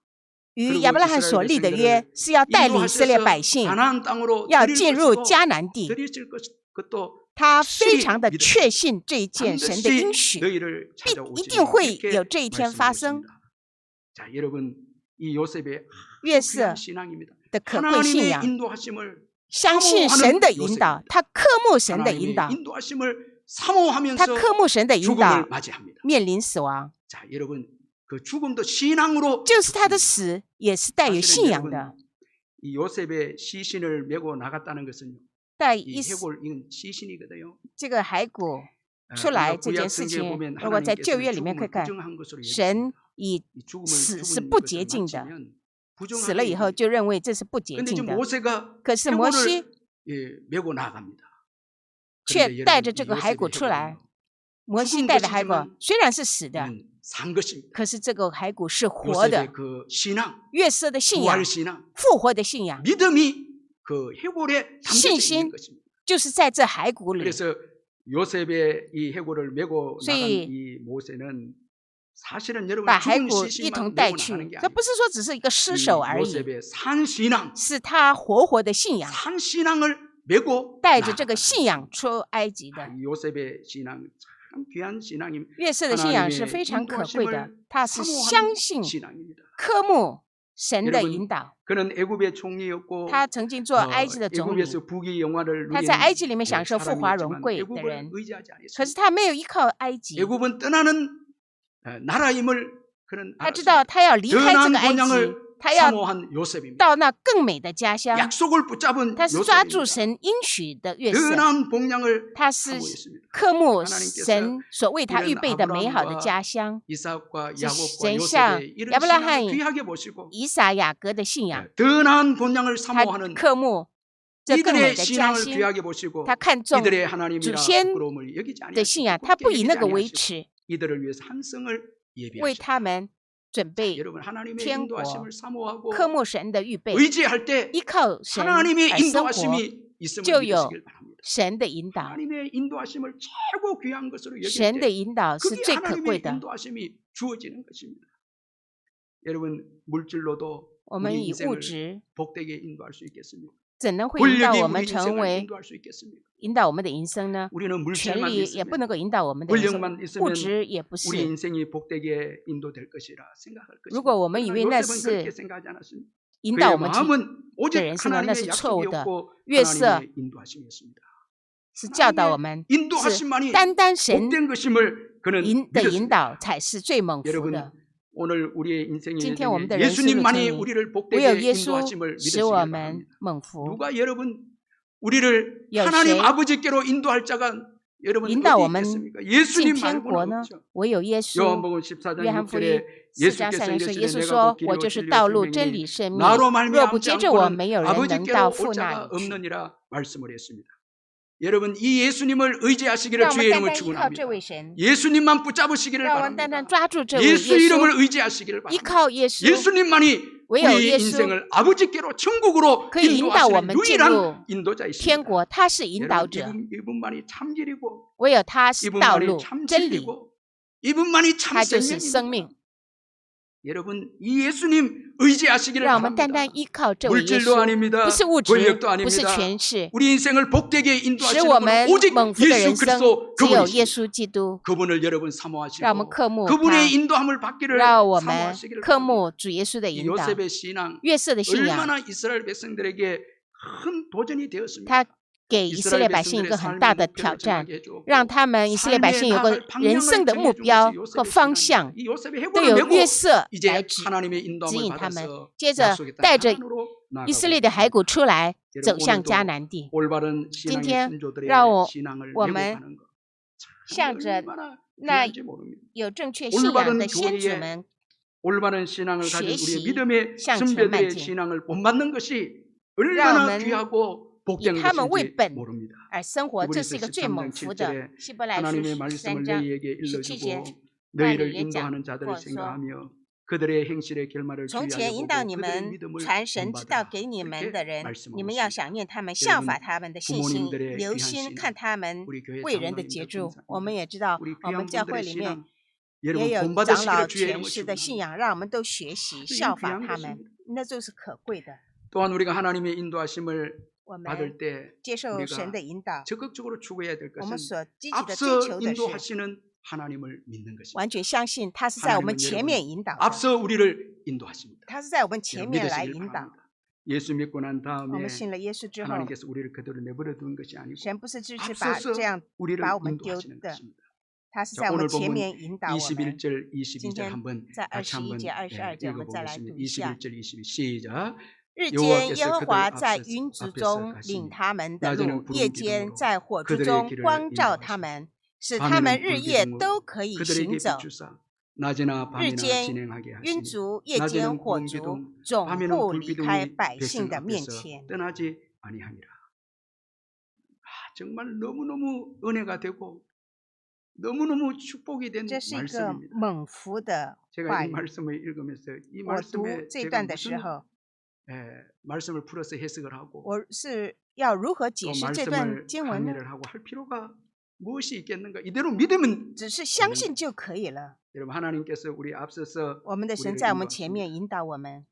与亚伯拉罕所立的约是要带领以色列百姓 가나안 땅으로 要 드릴 进入 것이고 迦南地， 드리실 것도 他非常的确信这一件神的 반드시 应许， 너희를 必 찾아오시리. 一定会 이렇게 有这一天发生。 말씀하고 있습니다. 자, 여러분 이 요셉의 约瑟 귀한 신앙입니다. 的可贵信 하나님의 仰， 인도하심을 相信神的引导，他渴慕神的引 하나님의 导， 인도하심을 他 사모하면서 渴慕神的引导 죽음을 ， 맞이합니다. 面临死亡， 자, 여러분 그 죽음도 신앙으로 就是他的 죽습니다. 死也是带有 사실은 信仰 여러분, 的。 이 요셉의 시신을 메고 나갔다는 것은요. 带 이 一丝 해골 이건 시신이거든요. 这个骸骨 아, 出来 우리가 这件 구약 事 성경에 情， 보면 如果在 하나님께서 旧约里面可以 죽음을 看， 부정한 것으로 神 얘기했습니다. 以 이 죽음을 死 죽은 是不 것을 洁净的， 마치면 死 부정하게 了以后 얘기합니다. 就认为这是不洁 근데 净 지금 的。 모세가 可是摩西 해골을 예, 메고 나갑니다. 却 그런데 带 여러분, 着 이 这个骸 요셉의 骨出来 해골은요. 。摩西 죽은 带的骸骨 것이지만 虽然是死的， 이는 산 것입니다. 可是这个骸骨是活的 요셉의 。그 신앙, 约瑟的信仰 부활 ， 신앙, 复活的信仰， 믿음이 그 해골에 담겨져 있는 신신. 것입니다. 就是在这骸骨里。 그래서 요셉의 이 해골을 메고 나간 所以 이 모세는 사실은 여러분 把骸 죽은 骨一 시신만 同带 메고 去 나가는 게 ，这不是说只是一个尸首 아니에요. 而 이 已， 요셉의 산 신앙, 是他活活的信仰， 산 신앙을 메고 带着这个 나아가는 信仰出埃及的。 이 요셉의 신앙 참 귀한 신앙입니다. 约瑟的信仰是 하나님의 非常可贵的 인도하심을 ，他是相 사모하는 信 신앙입니다. 科目神的 여러분 引导。 그는 애굽의 총리였고 他曾经做埃及的总理， 애굽에서 부귀 영화를 他 누린 在埃及里面享受富华荣 사람이었지만 贵的 애굽을 人， 의지하지 可是 않았습니다. 他没有依靠埃及， 애굽은 떠나는 나라임을 그는 他知道 알았습니다. 他要离开这 선한 个埃及， 본향을 他要 사모한 요셉입니다. 到那更美的家乡。 약속을 붙잡은 他是抓住 요셉입니다. 神应许的约瑟， 선한 본향을 他是 사모했습니다. 科目 하나님께서 神所为他 이런 预备的美好的 아브라함과 家乡。 이삭과 是 야곱과 神向 요셉의 이런 야브라함, 신앙을 귀하게 보시고 以撒、雅各的信仰， 더 나은 본향을 他 사모하는 科目这更美 이들의 的家 신앙을 乡， 귀하게 보시고 他看重 이들의 하나님이라 주신 부끄러움을 여기지 的信仰， 아니하시고 他不 굳게 以 여기지 那个为 아니하시고 耻， 이들을 위해서 한 성을 为 예비하시고 他们准备 여러분 하나님의 天国 인도하심을 사모하고 科目神的预备， 의지할 때 依靠神 하나님의 而生活， 인도하심이 있음을 저 믿으시길 바랍니다. 神的引导， 하나님의 인도하심을 최고 귀한 것으로 여길 神的 때 引导是 그게 最可贵 하나님의 的。 인도하심이 주어지는 것입니다. 여러분 물질로도 我们 우리 以物 인생을 质 복되게 인도할 수 있겠습니까? 怎能会引导 권력이 我 우리 们成 인생을 为 인도할 수 있겠습니까? 引导我们的人生呢？ 우리는 权 물질만 力也不 있으면 能够引导我们的人生， 권력만 物 있으면 质也不 우리 是。 인생이 복되게 인도될 것이라 생각할 如果 것입니다. 我们以 그러나 为那 요셉은 是 그렇게 생각하지 않았습니다. 引导 그의 我们去 마음은 오직 的人生呢，那 하나님의 是错误的。 약속이었고 约瑟 하나님의 인도하심이었습니다. 是教导我们，是 인도하심만이 单单神 복된 것임을 그는 的引 믿었습니다. 导才是最蒙福 여러분 的。 오늘 우리의 인생의 今天我们 여정에 的人生路 예수님만이 程里， 우리를 唯有 복되게 耶稣 인도하심을 使我 믿으시길 们 바랍니다. 蒙福。 누가 여러분 우리를 有 하나님 谁 아버지께로 인도할 자가 여러분 引导我 어디 们 있겠습니까? 进 예수님 天国 말고는 呢 없죠. ？唯有耶稣。 요한복음 14장 约翰福音 6절에 4章 예수께서 3节说，耶稣 이르시되 说 내가 ：“我 길이요 就是 진리요 道路、真 생명이니 理、生命。 나로 若不 말미암지 接着我， 않고는 没有人能到 아버지께로 父 올 那 자가 里去。” 없느니라 말씀을 했습니다. 여러분 이 예수님을 의지하시기를 让我们 주의 单 이름을 单依靠这 축원합니다. 位神， 예수님만 붙잡으시기를 让我们单 바랍니다. 单抓住这位耶 예수 稣， 이름을 의지하시기를 依 바랍니다. 靠耶稣， 예수님만이 唯有 우리 耶稣 인생을 아버지께로 천국으로 可以引导我 인도하시는 们进入 유일한 天 인도자이십니다. 国，他是引导 여러분 者， 이분만이 참길이고 唯有他是道 이분만이 路、 참 真理， 진리고 이분만이 참 他就是生 생명입니다. 命。 여러분 이 예수님 의지하시기를 让我们单 바랍니다. 单依靠这位耶 물질도 稣， 아닙니다. 不是物质， 권력도 不是 아닙니다. 权势， 우리 인생을 복되게 使 인도하시는 我 분은 们 오직 蒙福的 예수 人生 그리스도 只有耶 그분이십니다. 稣基督。 그분을 여러분 让我们 사모하시고 渴慕 그분의 他， 인도함을 받기를 让我们 사모하시기를 渴 바랍니다. 慕主耶稣的 이 引导。 요셉의 신앙 约瑟的信仰， 얼마나 이스라엘 백성들에게 큰 도전이 되었습니다. 他给以色列 이스라엘 百姓一 백성들의 个很 삶의 大的 목표를 挑战， 정하게 해주었고 让他们以色列百姓有个 삶에 나아갈 人生 방향을 的目 정해준 标 것이 和 요셉의 方 신앙입니다. 向， 이 요셉의 都 해골을 有 메고 约瑟来 이제 指 하나님의 指 인도함을 引他们。 받아서 接着 약속의 땅 带着 하나로 以色 나아가고 列的骸 있습니다. 骨出来， 여러분 走向 오늘도 迦南地。 올바른 今 신앙의 天 순조들의 让我 신앙을 我 메고 们 가는 것 참 向着 얼마나 那 귀한지 모릅니다. 有正确信仰 올바른 的先祖 교회에 们 올바른 신앙을 가진 우리의 学习 믿음의 向前迈 선배들의 进， 신앙을 본받는 것이 让我 얼마나 们 귀하고 以 복된 他们为 것인지 本 모릅니다. 而生活，这是 히브리서 一个最 13장 蒙福的。 7절에 希伯来书 하나님의 13 말씀을 章 너희에게 17节 일러주고 너희를 那里也讲 인도하는 자들을 过说， 생각하며 그들의 행실의 결말을 从 주의하여 前引 보고 导你 그들의 们 믿음을 传神之道 본받으라. 给你们 이렇게 的人，你 말씀하고 们要 있습니다. 想念他们，效法他们的信心， 부모님들의 留 귀한 心 신앙, 看他们 우리 교회 为人的 장로님들 杰出。 권사님들, 我们也知道， 우리 我们 귀한 教会 분들의 里面 신앙 여러분 也有长 본받으시기를 老 주의 全 이름을 师的信 축원합니다. 仰，让我们都学习 이건 效法 귀한 他们， 것입니다. 那就是可贵的。 또한 우리가 하나님의 인도하심을 我们 받을 때 接受 우리가 神的引导， 적극적으로 추구해야 될 我们 것은 所积极的追 앞서 求的是 인도하시는 하나님을 믿는 것입니다. 完全相信他是在我们 하나님은 前 여러분 面引导的， 앞서 우리를 인도하십니다. 他是在我们前 여러분 面来 믿으시길 引导。 바랍니다. 예수 믿고 난 我 다음에 们信了耶稣之后， 하나님께서 우리를 그대로 내버려 둔 것이 아니고 神不是只是把 앞서서 这样 우리를 把我们丢 인도하시는 的， 것입니다. 他是 자, 在我 오늘 们前 본문 面引导我们。 21절, 今 22절 天 한번 在 같이 21 한번 节、22节，我们再来 읽어보겠습니다. 读一下。 21절, 22 시작. 日间，耶 여호와께서 和 그들 华在 앞에서 云之 앞에서 中 가시니 领他们的 낮에는 路， 구름 夜间 기둥으로 在火之 그들의 中 길을 光照 인도하시고 他们，使他们 밤에는 日夜 불기둥으로 都可以 그들에게 行走。 비추사 낮이나 日 밤이나 间 진행하게 晕 하시니 足，夜间 낮에는 火 구름 烛， 기둥 总 밤에는 不离开 불기둥이 百姓 백성 的面 앞에서 前。 떠나지 아니하니라. 정말 너무너무 은혜가 되고 너무너무 축복이 된 这是一个 말씀입니다. 蒙福的 제가 话 이 语。 말씀을 읽으면서 이 我读 말씀에 这 제가 段的时 무슨 候， 말씀을 풀어서 해석을 하고 我是要如何 또 解释这段 말씀을 经文呢？ 강의를 하고 할 필요가 무엇이 있겠는가? 이대로 믿으면 只是相信就可以了。 여러분 하나님께서 우리 앞서서 我们的神 우리를 在我们前面 인도하십니다. 引导我们，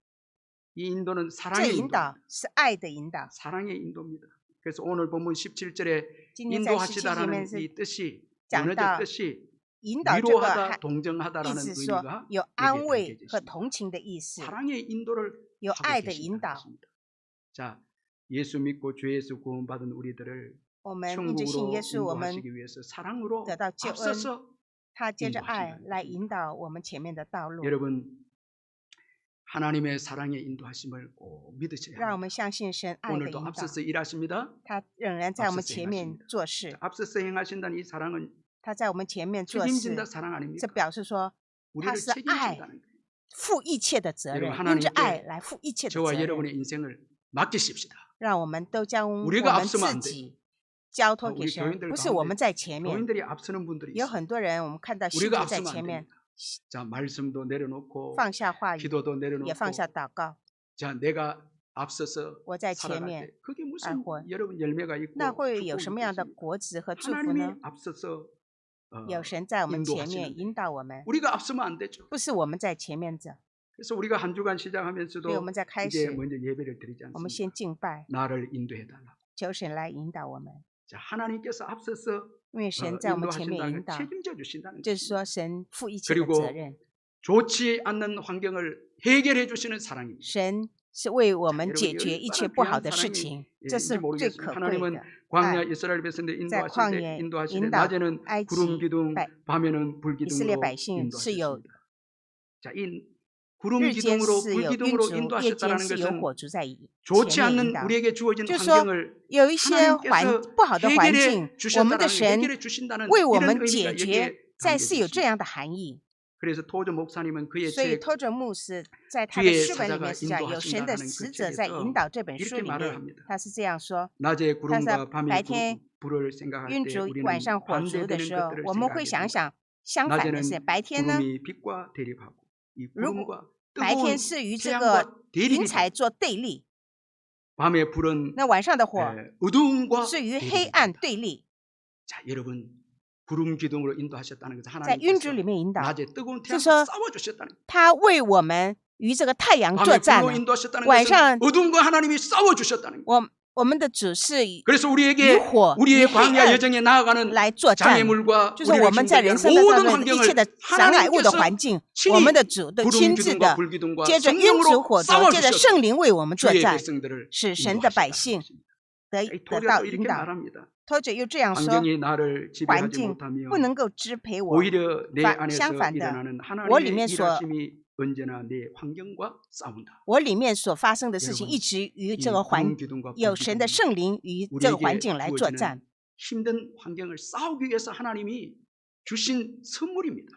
이 인도는 这 사랑의 引 인도, 导是爱的引导。 사랑의 인도입니다. 그래서 오늘 본문 17절에 今天在17节里面 인도하시다라는 是 이 뜻이 讲 원어적 到 뜻이 引导这个 위로하다, 意 동정하다라는 思是说 의미가 有 여기에 安 담겨 慰和 계십니다. 同情的意思， 사랑의 인도를 有 하고 爱的引 계신다는 导。 것입니다. 자, 예수 믿고 주 예수 구원받은 우리들을 我们因着信耶 천국으로 稣，我们 인도하시기 위해서 사랑으로 得到救恩， 앞서서 他接着爱 인도하신다는 来 것입니다. 引导我们前面的道路。 여러분, 하나님의 사랑의 인도하심을 꼭 믿으셔야 让我 합니다. 们相信神爱的 오늘도 引导， 앞서서 일하십니다. 他仍然在我们 앞서서 前面 행하십니다. 做事， 앞서서 행하신다는 이 사랑은 他在我们前面做事， 책임진다 사랑 这 아닙니까? 表示说 우리를 他是爱 책임진다는 거예요. 负一切的责 여러분 任， 하나님께 因着爱来负一切的责 저와 任。 여러분의 인생을 맡기십시다. 让我们都将我 우리가 们 앞서면 自 안 己交托 우리 给神， 교인들 不是我 가운데 们在前面。 교인들이 앞서는 분들이 有 있어요. 很多人，我们看到信 우리가 徒在 앞서면 前 안 面 됩니다. 자, 말씀도 내려놓고 放下话语， 기도도 也 내려놓고 放下祷告。 자, 내가 앞서서 我在前 살아갈 面 때 그게 무슨 而活， 여러분 열매가 있고 那会有 축복이 什么样的 있겠습니까? 果子和祝福 하나님이 呢？ 앞서서 有神在我们前面 인도하시는데 引导我们， 우리가 앞서면 안 되죠. 不是我们在前面走。 그래서 우리가 한 주간 所以我 시작하면서도 们在开 이제 始， 먼저 예배를 드리지 我们 않습니다. 先敬拜， 나를 인도해달라. 求神来引导我们， 자, 하나님께서 앞서서 因为神在我们前面 인도하신다는 引 걸 导， 책임져 주신다는 就是 것입니다. 说神负一切的 그리고 责任。 좋지 않는 환경을 해결해 주시는 사랑입니다. 神是为我们 여러분 解决一切 얼마나 不好 귀한 的事 사랑이 情， 예, 这 인지 是最 모르겠습니다. 可贵 하나님은 的。 광야 이스라엘 백성들 在 인도하실 旷 때 野 인도하실 때 引导 낮에는 埃及 구름 기둥, 百 밤에는 불 以色列 기둥으로 百姓是有 인도하셨습니다. 자, 이 구름 日间 기둥으로 是 불 有阴 기둥으로 烛，夜间 인도하셨다는 是有 것은 火烛在前 좋지 面引 않는 导。 우리에게 주어진 就是说， 환경을 有一些 하나님께서 不好的环境， 해결해 我们的 주셨다는 神 해결해 주신다는 为我 이런 们 의미가 解 여기에 决，在 담겨 是有 있습니다. 这样的含义。 그래서 토저 목사님은 그의 所以 책 托着牧师在他的 주의 诗本里 사자가 面是讲，有神的 인도하신다는 使 그 者在 책에서 引导这本书 이렇게 里 말을 面， 합니다. 他是这样说： 낮에 他 구름과 说 밤에 白天 불을 생각할 晕 때 烛， 우리는 晚上火烛的 반대되는 时候， 것들을 我们会 생각하게 想 됩니다. 想相反的 낮에는 是，白天呢， 구름이 빛과 대립하고 이 如 구름과 白 뜨거운 天是与这 태양과 个 대립이 云彩 됩니다. 做对立， 밤의 불은 那晚上的火 어두움과 是与 대립이 黑暗 됩니다. 对立。 자, 여러분 구름 기둥으로 인도하셨다는 것은 在晕烛 하나님께서 里面引导， 낮에 뜨거운 是 태양과 说 싸워주셨다는 他为我们与这个太阳作 밤에 战 불로 了。 인도하셨다는 것은晚上 어둠과 하나님이 싸워주셨다는 거예요. 我们的主是与 그래서 우리에게 火与 우리의 黑 광야 暗 여정에 나아가는 来作战， 장애물과 就是 우리를 我们在 힘들게 人 하는 生的当 모든 中一切 환경을 的障碍物的 하나님께서 环境， 친히 我们的主都 구름 亲自 기둥과 的 불 기둥과 接着晕烛 성령으로 火烛，接着 싸워주셔서 圣灵为我们作 주의 战， 백성들을 使神的百 인도하시다는 姓 것입니다. 得 이 得 토저도 到 이렇게 引导。 말합니다. 托者又这样说， 환경이 나를 环 지배하지 境 못하며 不能够支配我， 오히려 내 바- 안에서 相反的， 일어나는 我里 하나님의 面所 일하심이 언제나 내 환경과 싸운다. 我里面所发生的事情 여러분 一直与 이 这个环 구름 기둥과 불 有神的 기둥은 圣灵与这个环 우리에게 境来作 주어지는 战。 힘든 환경을 싸우기 위해서 하나님이 주신 선물입니다.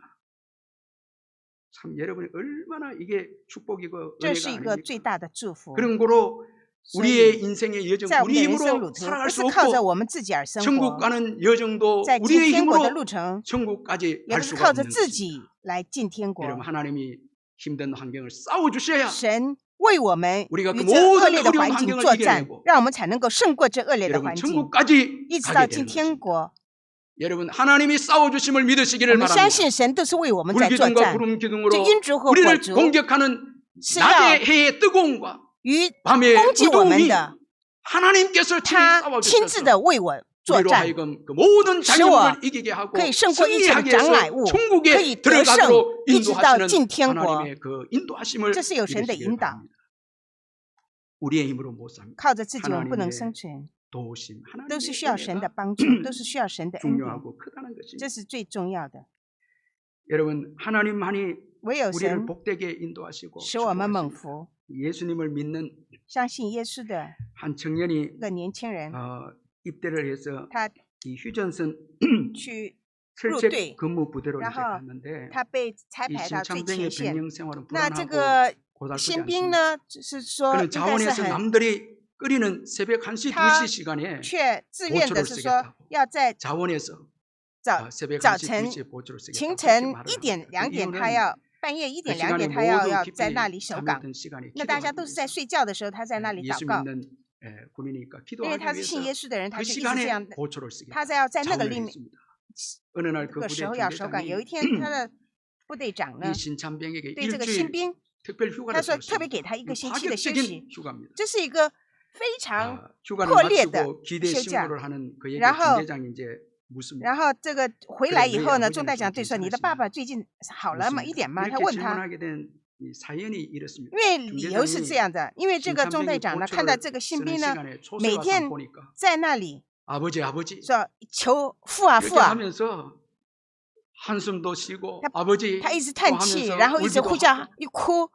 참 여러분이 얼마나 이게 축복이고 这是 은혜가 一个最 아닙니까? 大的祝福。 그런 거로 所 우리의 以， 인생의 여정 在我们 우리 的人生 힘으로 路途， 살아갈 不 수 是靠着 없고 我们自己而生 천국 活， 가는 여정도 在进 우리의 天国的 힘으로 路程， 천국까지 也 갈 不是 수가 靠着 없는 自 것입니다. 己来进天国。 여러분 하나님이 힘든 환경을 싸워 주셔야 神为我们 우리가 与 그 这恶 모든 劣的 어려운 环境 환경을 作战 이겨내고 ，让我们才能够胜过这恶劣的 여러분 环境， 천국까지 一直到 가게 进 되는 天 것입니다. 国。 여러분 하나님이 싸워 주심을 我 믿으시기를 们相 바랍니다. 信神都是为我们在作 불기둥과 战， 구름 这 기둥으로 阴烛和火 우리를 烛 공격하는 是要 낮의 해의 뜨거움과 与 밤의 攻击我们 어두움이 的， 하나님께서 친히 他 싸워 亲自的 주셔서 为我作 우리로 战， 하여금 그 모든 使我 장애물을 이기게 하고 可以胜过一切的 승리하게 障碍 해서 物，可 천국에 以得胜， 들어가도록 一直到进 인도하시는 天国。 하나님의 그 인도하심을 这是有神的 믿으시기를 引导， 바랍니다. 우리의 힘으로 못 삽니다. 靠着自己我们不能 하나님의 生存， 도우심, 都是 하나님의 需要神的 은혜가 帮助，都是需要神的恩典， 중요하고 크다는 这 것입니다. 是最重要的。 여러분 하나님만이 唯有 우리를 神 복되게 인도하시고 使我们蒙 축복하십니다. 福。 예수님을 믿는 相信耶稣的 한 청년이 一个年轻人， 입대를 해서 他 이 휴전선 去 철책 네. 근무 부대로 이제 然后 갔는데 他被差 이 排到最前 신창병의 线。 병영 생활은 那这 불안하고 个 고달프지 新兵 않습니다. 呢，是说 그는 应该是 자원에서 很 남들이 끓이는 새벽 1시, 他 2시 시간에 却自愿的 보초를 是说 쓰겠다고 要在 자원에서 早 새벽 早 1시, 晨 2시에 보초를 쓰겠다고 清 그렇게 晨 말을 1点 합니다. 2点， 그 他 이유는 要半夜1 그 点2 시간에 点，他要 모두 在 깊이 那里守岗。 잠들던 시간에 那大家 기도하기 都是在 위해서 睡觉的时候，他在那里 예수 祷告， 믿는 군이니까 因为 기도하기 他是信 위해서 耶稣的人，他 그 就一直这 시간에 样的， 보초를 쓰겠다. 他在要在那个 자원을 里面 했습니다. 어느 날 这 그 个 부대 时候要守岗。有一 중대장이 天，他的部队长呢 이 ， 신참병에게 对这个新 일주일 兵， 특별 휴가를 他说特别 줬습니다. 给他一 이거 个星期的休息， 파격적인 휴가입니다. 这是一个非常 휴가를 破裂的 마치고 기대 休假。 신고를 하는 그에게 然后 중대장이 이제 묻습니다. 然后这个回 그래 来以 너희 后呢， 아버지는 众代 좀 长对说：“你的爸爸最近好了吗？一 묻습니다. 点吗？” 他 이렇게 问他， 질문하게 된 이 사연이 이렇습니다. 因为理由是这样的，因为这个众代 신참병이 长呢，看到 고초를 这个新 쓰는 兵呢， 시간에 每 초세와 天 산보니까 在那里 아버지 아버지 说求父啊 이렇게 父啊， 하면서 한숨도 쉬고 他 아버지 他一直 또 叹气， 하면서 然后一直 울기도 呼叫 하고 一哭，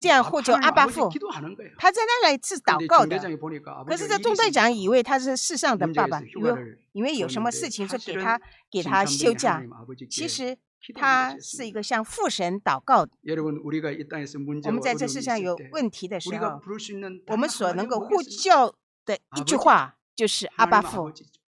这样呼求 하나님 阿爸 아버지 父。 기도하는 거예요. 他在那里是祷 근데 告的， 중대장이 보니까 可是 아버지가 这 일이 众队长 있으니까 以为他是世上的爸爸， 문제에서 휴가를 因为有什么 줬는데 事情就 사실은 给他休 신참병이 假。 하나님 아버지께 其实 기도하는 他 것이었습니다. 是一个向父神祷告。 여러분 우리가 이 땅에서 我 문제와 们在这 어려움이 世上 있을 有 때 问题的时 우리가 候， 부를 수 있는 我 단 们所 한마디가 能够呼 뭐겠습니까? 叫的一句 아버지 话就是阿爸 하나님 父， 아버지죠.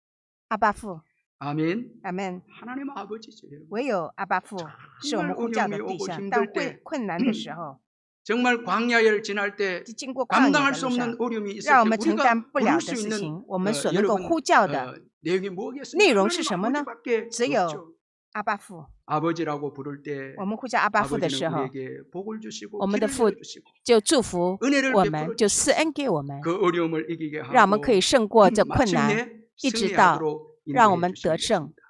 阿爸父， 아멘. 阿门。 하나님 아버지죠. 여러분. 唯有阿爸父是我们 정말 呼叫的 어려움이 对 오고 象。当 힘들 会 때 困难的时候， 정말 광야를 지날 때 经过旷野 감당할 的 수 路上 없는 ， 어려움이 있을 让我 때 们承 우리가 担不了 부를 的 수 事 있는 情，我们所能够 여러분 呼叫的 내용이 뭐겠습니까? 内容是 하나님 什么呢？ 아버지밖에 只有 없죠. 阿爸父。 아버지라고 부를 때 我们呼叫阿爸父的时 아버지는 候， 우리에게 복을 주시고 我们的 길을 父 열어주시고 就祝福 은혜를 我 베풀어 们，就赐 주시고 恩给我们， 그 어려움을 이기게 让我们可以 하고 胜过这困难， 마침내 一直到 승리하도록 让我 인도해 们得 주시는 胜。 것입니다.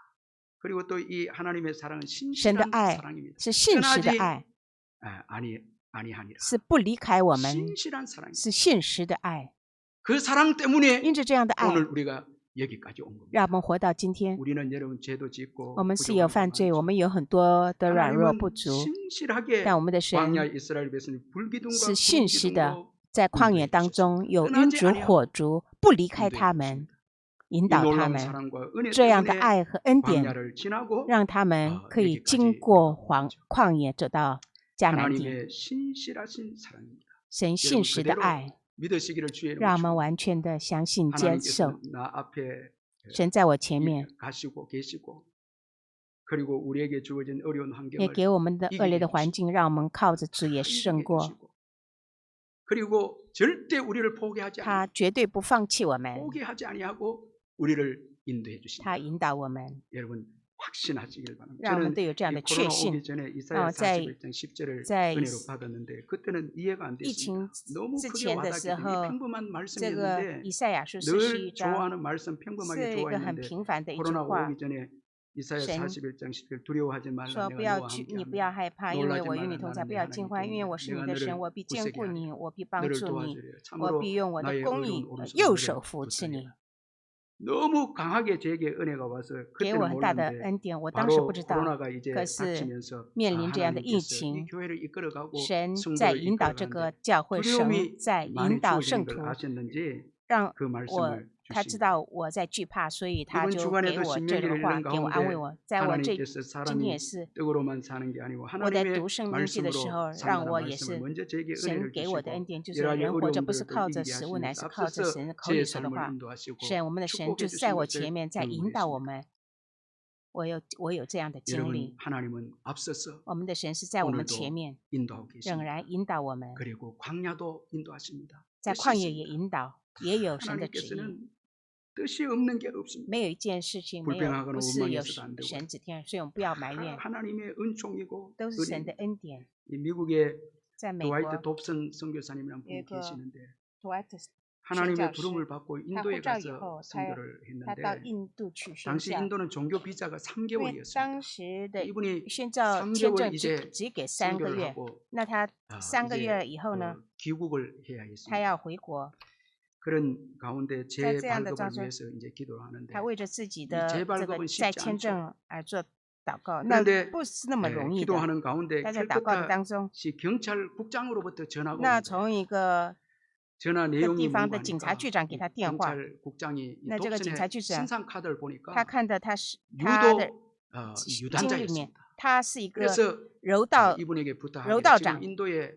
그리고 또 이 하나님의 사랑은 神的 신실한 爱 사랑입니다. 是信实的 떠나지 爱， 아니하니라. 是不离开我们， 신실한 사랑입니다. 是信实的爱。 그 사랑 때문에 因着这样的爱， 오늘 우리가 여기까지 온 겁니다. 让我们活到今天。 우리는 여러분 죄도 짓고 我们是有 부족한 犯罪， 거 我们有很多的软弱 하나님은 不足， 신실하게 但我们的神 광야 이스라엘 백성이 불기둥과 是信实的， 구름기둥으로 在旷野当中有晕烛火烛，不离开他们，引 이 导他 놀라운 们。 사랑과 은혜 这样的 때문에 爱和恩典， 광야를 지나고 让他们可以经过旷野走到迦南地。 하나님의 신실하신 사랑입니다. 神信实的爱， 믿으시기를 주의 让我们 이름으로 完全的相信接受。 하나님께서 나 앞에 神在我前面， 가시고 계시고 그리고 우리에게 주어진 어려운 也 환경을 给我们的恶劣的环境，让我们靠着主也胜 이기게 过。 해주시고 그리고 절대 우리를 포기하지 他 않고 绝对不放弃我们， 포기하지 아니하고 우리를 인도해 주신다. 他引导我们， 여러분 확신하시길 바랍니다. 让我们 저는 都有这样的 이 确 코로나 信 오기 。 전에 이사야 在 41장 10절을 在 은혜로 받았는데 그때는 이해가 안 疫情 됐습니다. 너무 之 크게 前的 와닿기 时 때문에 候， 평범한 这个 말씀이었는데 以赛亚书41 늘 章 좋아하는 말씀 평범하게 是一个很 좋아했는데 平凡的一句 코로나 话 오기 ， 전에 이사야 신 41장 10절 두려워하지 말라 说 내가 不要 너와 惧， 함께 你不要 합니다. 害怕，因为 놀라지 我与 말라 你同在， 나는 不 네 要惊 하나님 慌，因为 때문에 我是 내가 你的神， 너를 我必坚 굳세게 固 하리라. 你，我必帮 너를 助你， 도와주리라. 我 참으로 必用我的 나의 公 의로운 义 오른손 右 너를 手扶持你， 붙들리라. 너무 강하게 제게 은혜가 와서 给 그때는 我很大的 몰랐는데 恩典。我当时不 바로 知道， 코로나가 이제 可是 닥치면서 面临这样的疫 하나님께서 이 情， 교회를 이끌어가고 神在 성도를 引导这个 이끌어가는데 教会，神 두려움이 在 많이 引导 주어지는 圣 걸 徒， 아셨는지 让 그 我 말씀을 他知 주십니다. 道我在惧怕，所以他 이번 就给 주간에도 我这 신명기를 个话， 읽는 给我安慰 가운데 我。在我这 하나님께서 今天也 사람이 是 떡으로만 사는 게 아니고 我在 하나님의 读圣经记的时候， 말씀으로 让 산다는 我也 말씀을 是 먼저 제게 神 은혜를 给我的 주시고 恩典，就是 여러 가지 人活着不是 어려움들을 靠着 이기게 食物，乃 하시면서 是靠着 앞서서 神口 제 里说的 삶을 话。 인도하시고 神，我们的神 축복해 就在我 주신 前 것을 面，在引导我 경험했습니다. 们。我有这样的经 여러분 历， 하나님은 앞서서 我们的神是在我们 오늘도 前面， 인도하고 仍 계십니다. 然引导我们， 그리고 광야도 인도하십니다. 在 뜻이 旷野也 있습니다. 引导，也有神的旨意。 하나님께서는 뜻이 없는 게 없습니다. 没有一件事情没有 불평하거나 不是有 원망해서도 안 되고요. 神指天，所以我们不要埋怨， 하나님의 은총이고 都是神的 은혜입니다. 恩典。 이 미국의 在美国 드와이트 dobson 선교사님이라는 분이 이거 계시는데 ，Dwight 하나님의 宣教师 부름을 받고 他 인도에 护照以 가서 后， 선교를 他到 했는데 印度去宣 당시 教， 인도는 종교 비자가 因为 3개월이었습니다. 当时的 이분이 宣教签 3개월 证 이제 只给3个 선교를 月， 하고 那他 3个 이제 月以后呢， 귀국을 해야 他 했습니다. 要回国， 그런 가운데 在这样的 재발급을 当中， 위해서 이제 기도를 하는데 他为着自己的 재발급은 这个 쉽지 再签 않죠. 证而做祷告，那 그런데 不是那么容易的。 기도하는 가운데 但在祷告的 캘커타 当中， 시 경찰국장으로부터 전화가 那 오는데 从一个 전화 地 내용이 方 뭔가 的警察 하니까 局长给他电话， 경찰국장이 이 那这个警察 dob슨의 局长 신상 카드를 보니까 他看的他是他的 유도 经历里 유단자였습니다. 面，他是一个 그래서 柔道， 이분에게 부탁하기를柔道长。 지금 인도의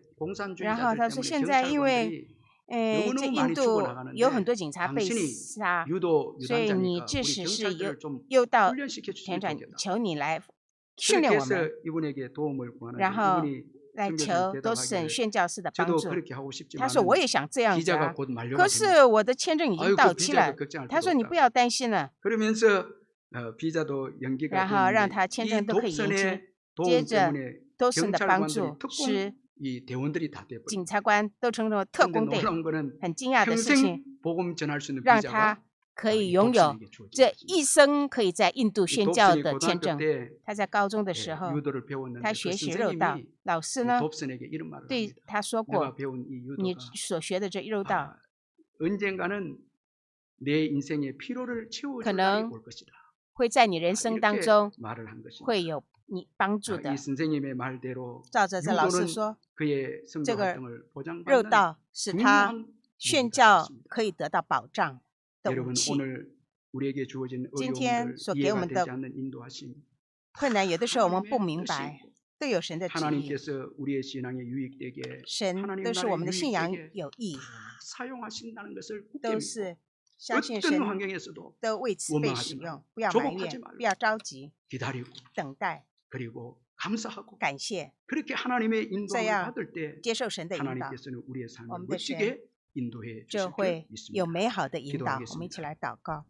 然后 공산주의자들 他说 때문에 现在因为 경찰관들이 这 너무너무 印 많이 度 죽어나가는데 有很多警察被 당신이 杀， 유도 所以你 유단자니까 即 우리 使是 경찰들을 좀 又到 훈련시켜 田 주시면 长， 좋겠다. 求你来训 그렇게 练我 해서 们， 이분에게 도움을 구하는데 然后 이분이 来 선교사님 求都是 대답하기를 宣教士的帮 저도 助。 그렇게 하고 他 싶지만 说我也想这样子 비자가 啊， 곧 만료가 可 됩니다. 是我的签证已经 아유 到 그 期 비자도 了。 걱정할 他 필요 说你 없다. 不要担心了， 그러면서 비자도 연기가 然后让 됐는데 他签 이 证都可以延期。 dob슨의 接 도움 着 때문에 都是的帮 경찰관들이 助， 특공 使 이 대원들이 다 돼버려. 警察官都成了特 그런데 工队。 놀라운 거는 很惊讶的事情， 평생 복음 전할 수 있는 让 비자가 他可以拥有这一生可以在印度宣教的签证。他在高中的时候，他学习肉道，老师呢对他说过，你所学的这肉道， 언젠가는 내 인생의 피로를 可 채워줄 날이 能 올 것이다. 会在你人生当 이렇게 中 말을 한 것입니다. 会有你帮助 이 的。 선생님의 말대로 照着这老师 유도는 说， 그의 선교 这个 활동을 肉 보장받는 道使他 중요한 宣 무기가 教 되었습니다. 可以得到保障的武 여러분 器。 오늘 우리에게 주어진 今天 어려움들 所给 이해가 我们 되지 的 않는 인도하심 困难，有的时候我们不 하나님의 明白， 뜻이고 都有神的旨意。 하나님께서 우리의 신앙에 유익되게 神 하나님 都是 나라에 我们的信仰 유익되게 有益， 사용하신다는 것을 굳게 都 믿고 是相信 어떤 神 환경에서도 都为此被使 원망하지 用 말고 ，不要埋 조급하지 怨， 말고 不要着急， 기다리고 等待， 그리고 감사하고 感谢， 그렇게 하나님의 这 인도함을 样 받을 때 接受神的引导， 하나님께서는 우리의 삶을 엄 대신 멋지게 인도해 就 주실 줄 会有 믿습니다. 美好的引导。我们一起 기도하겠습니다. 来祷告。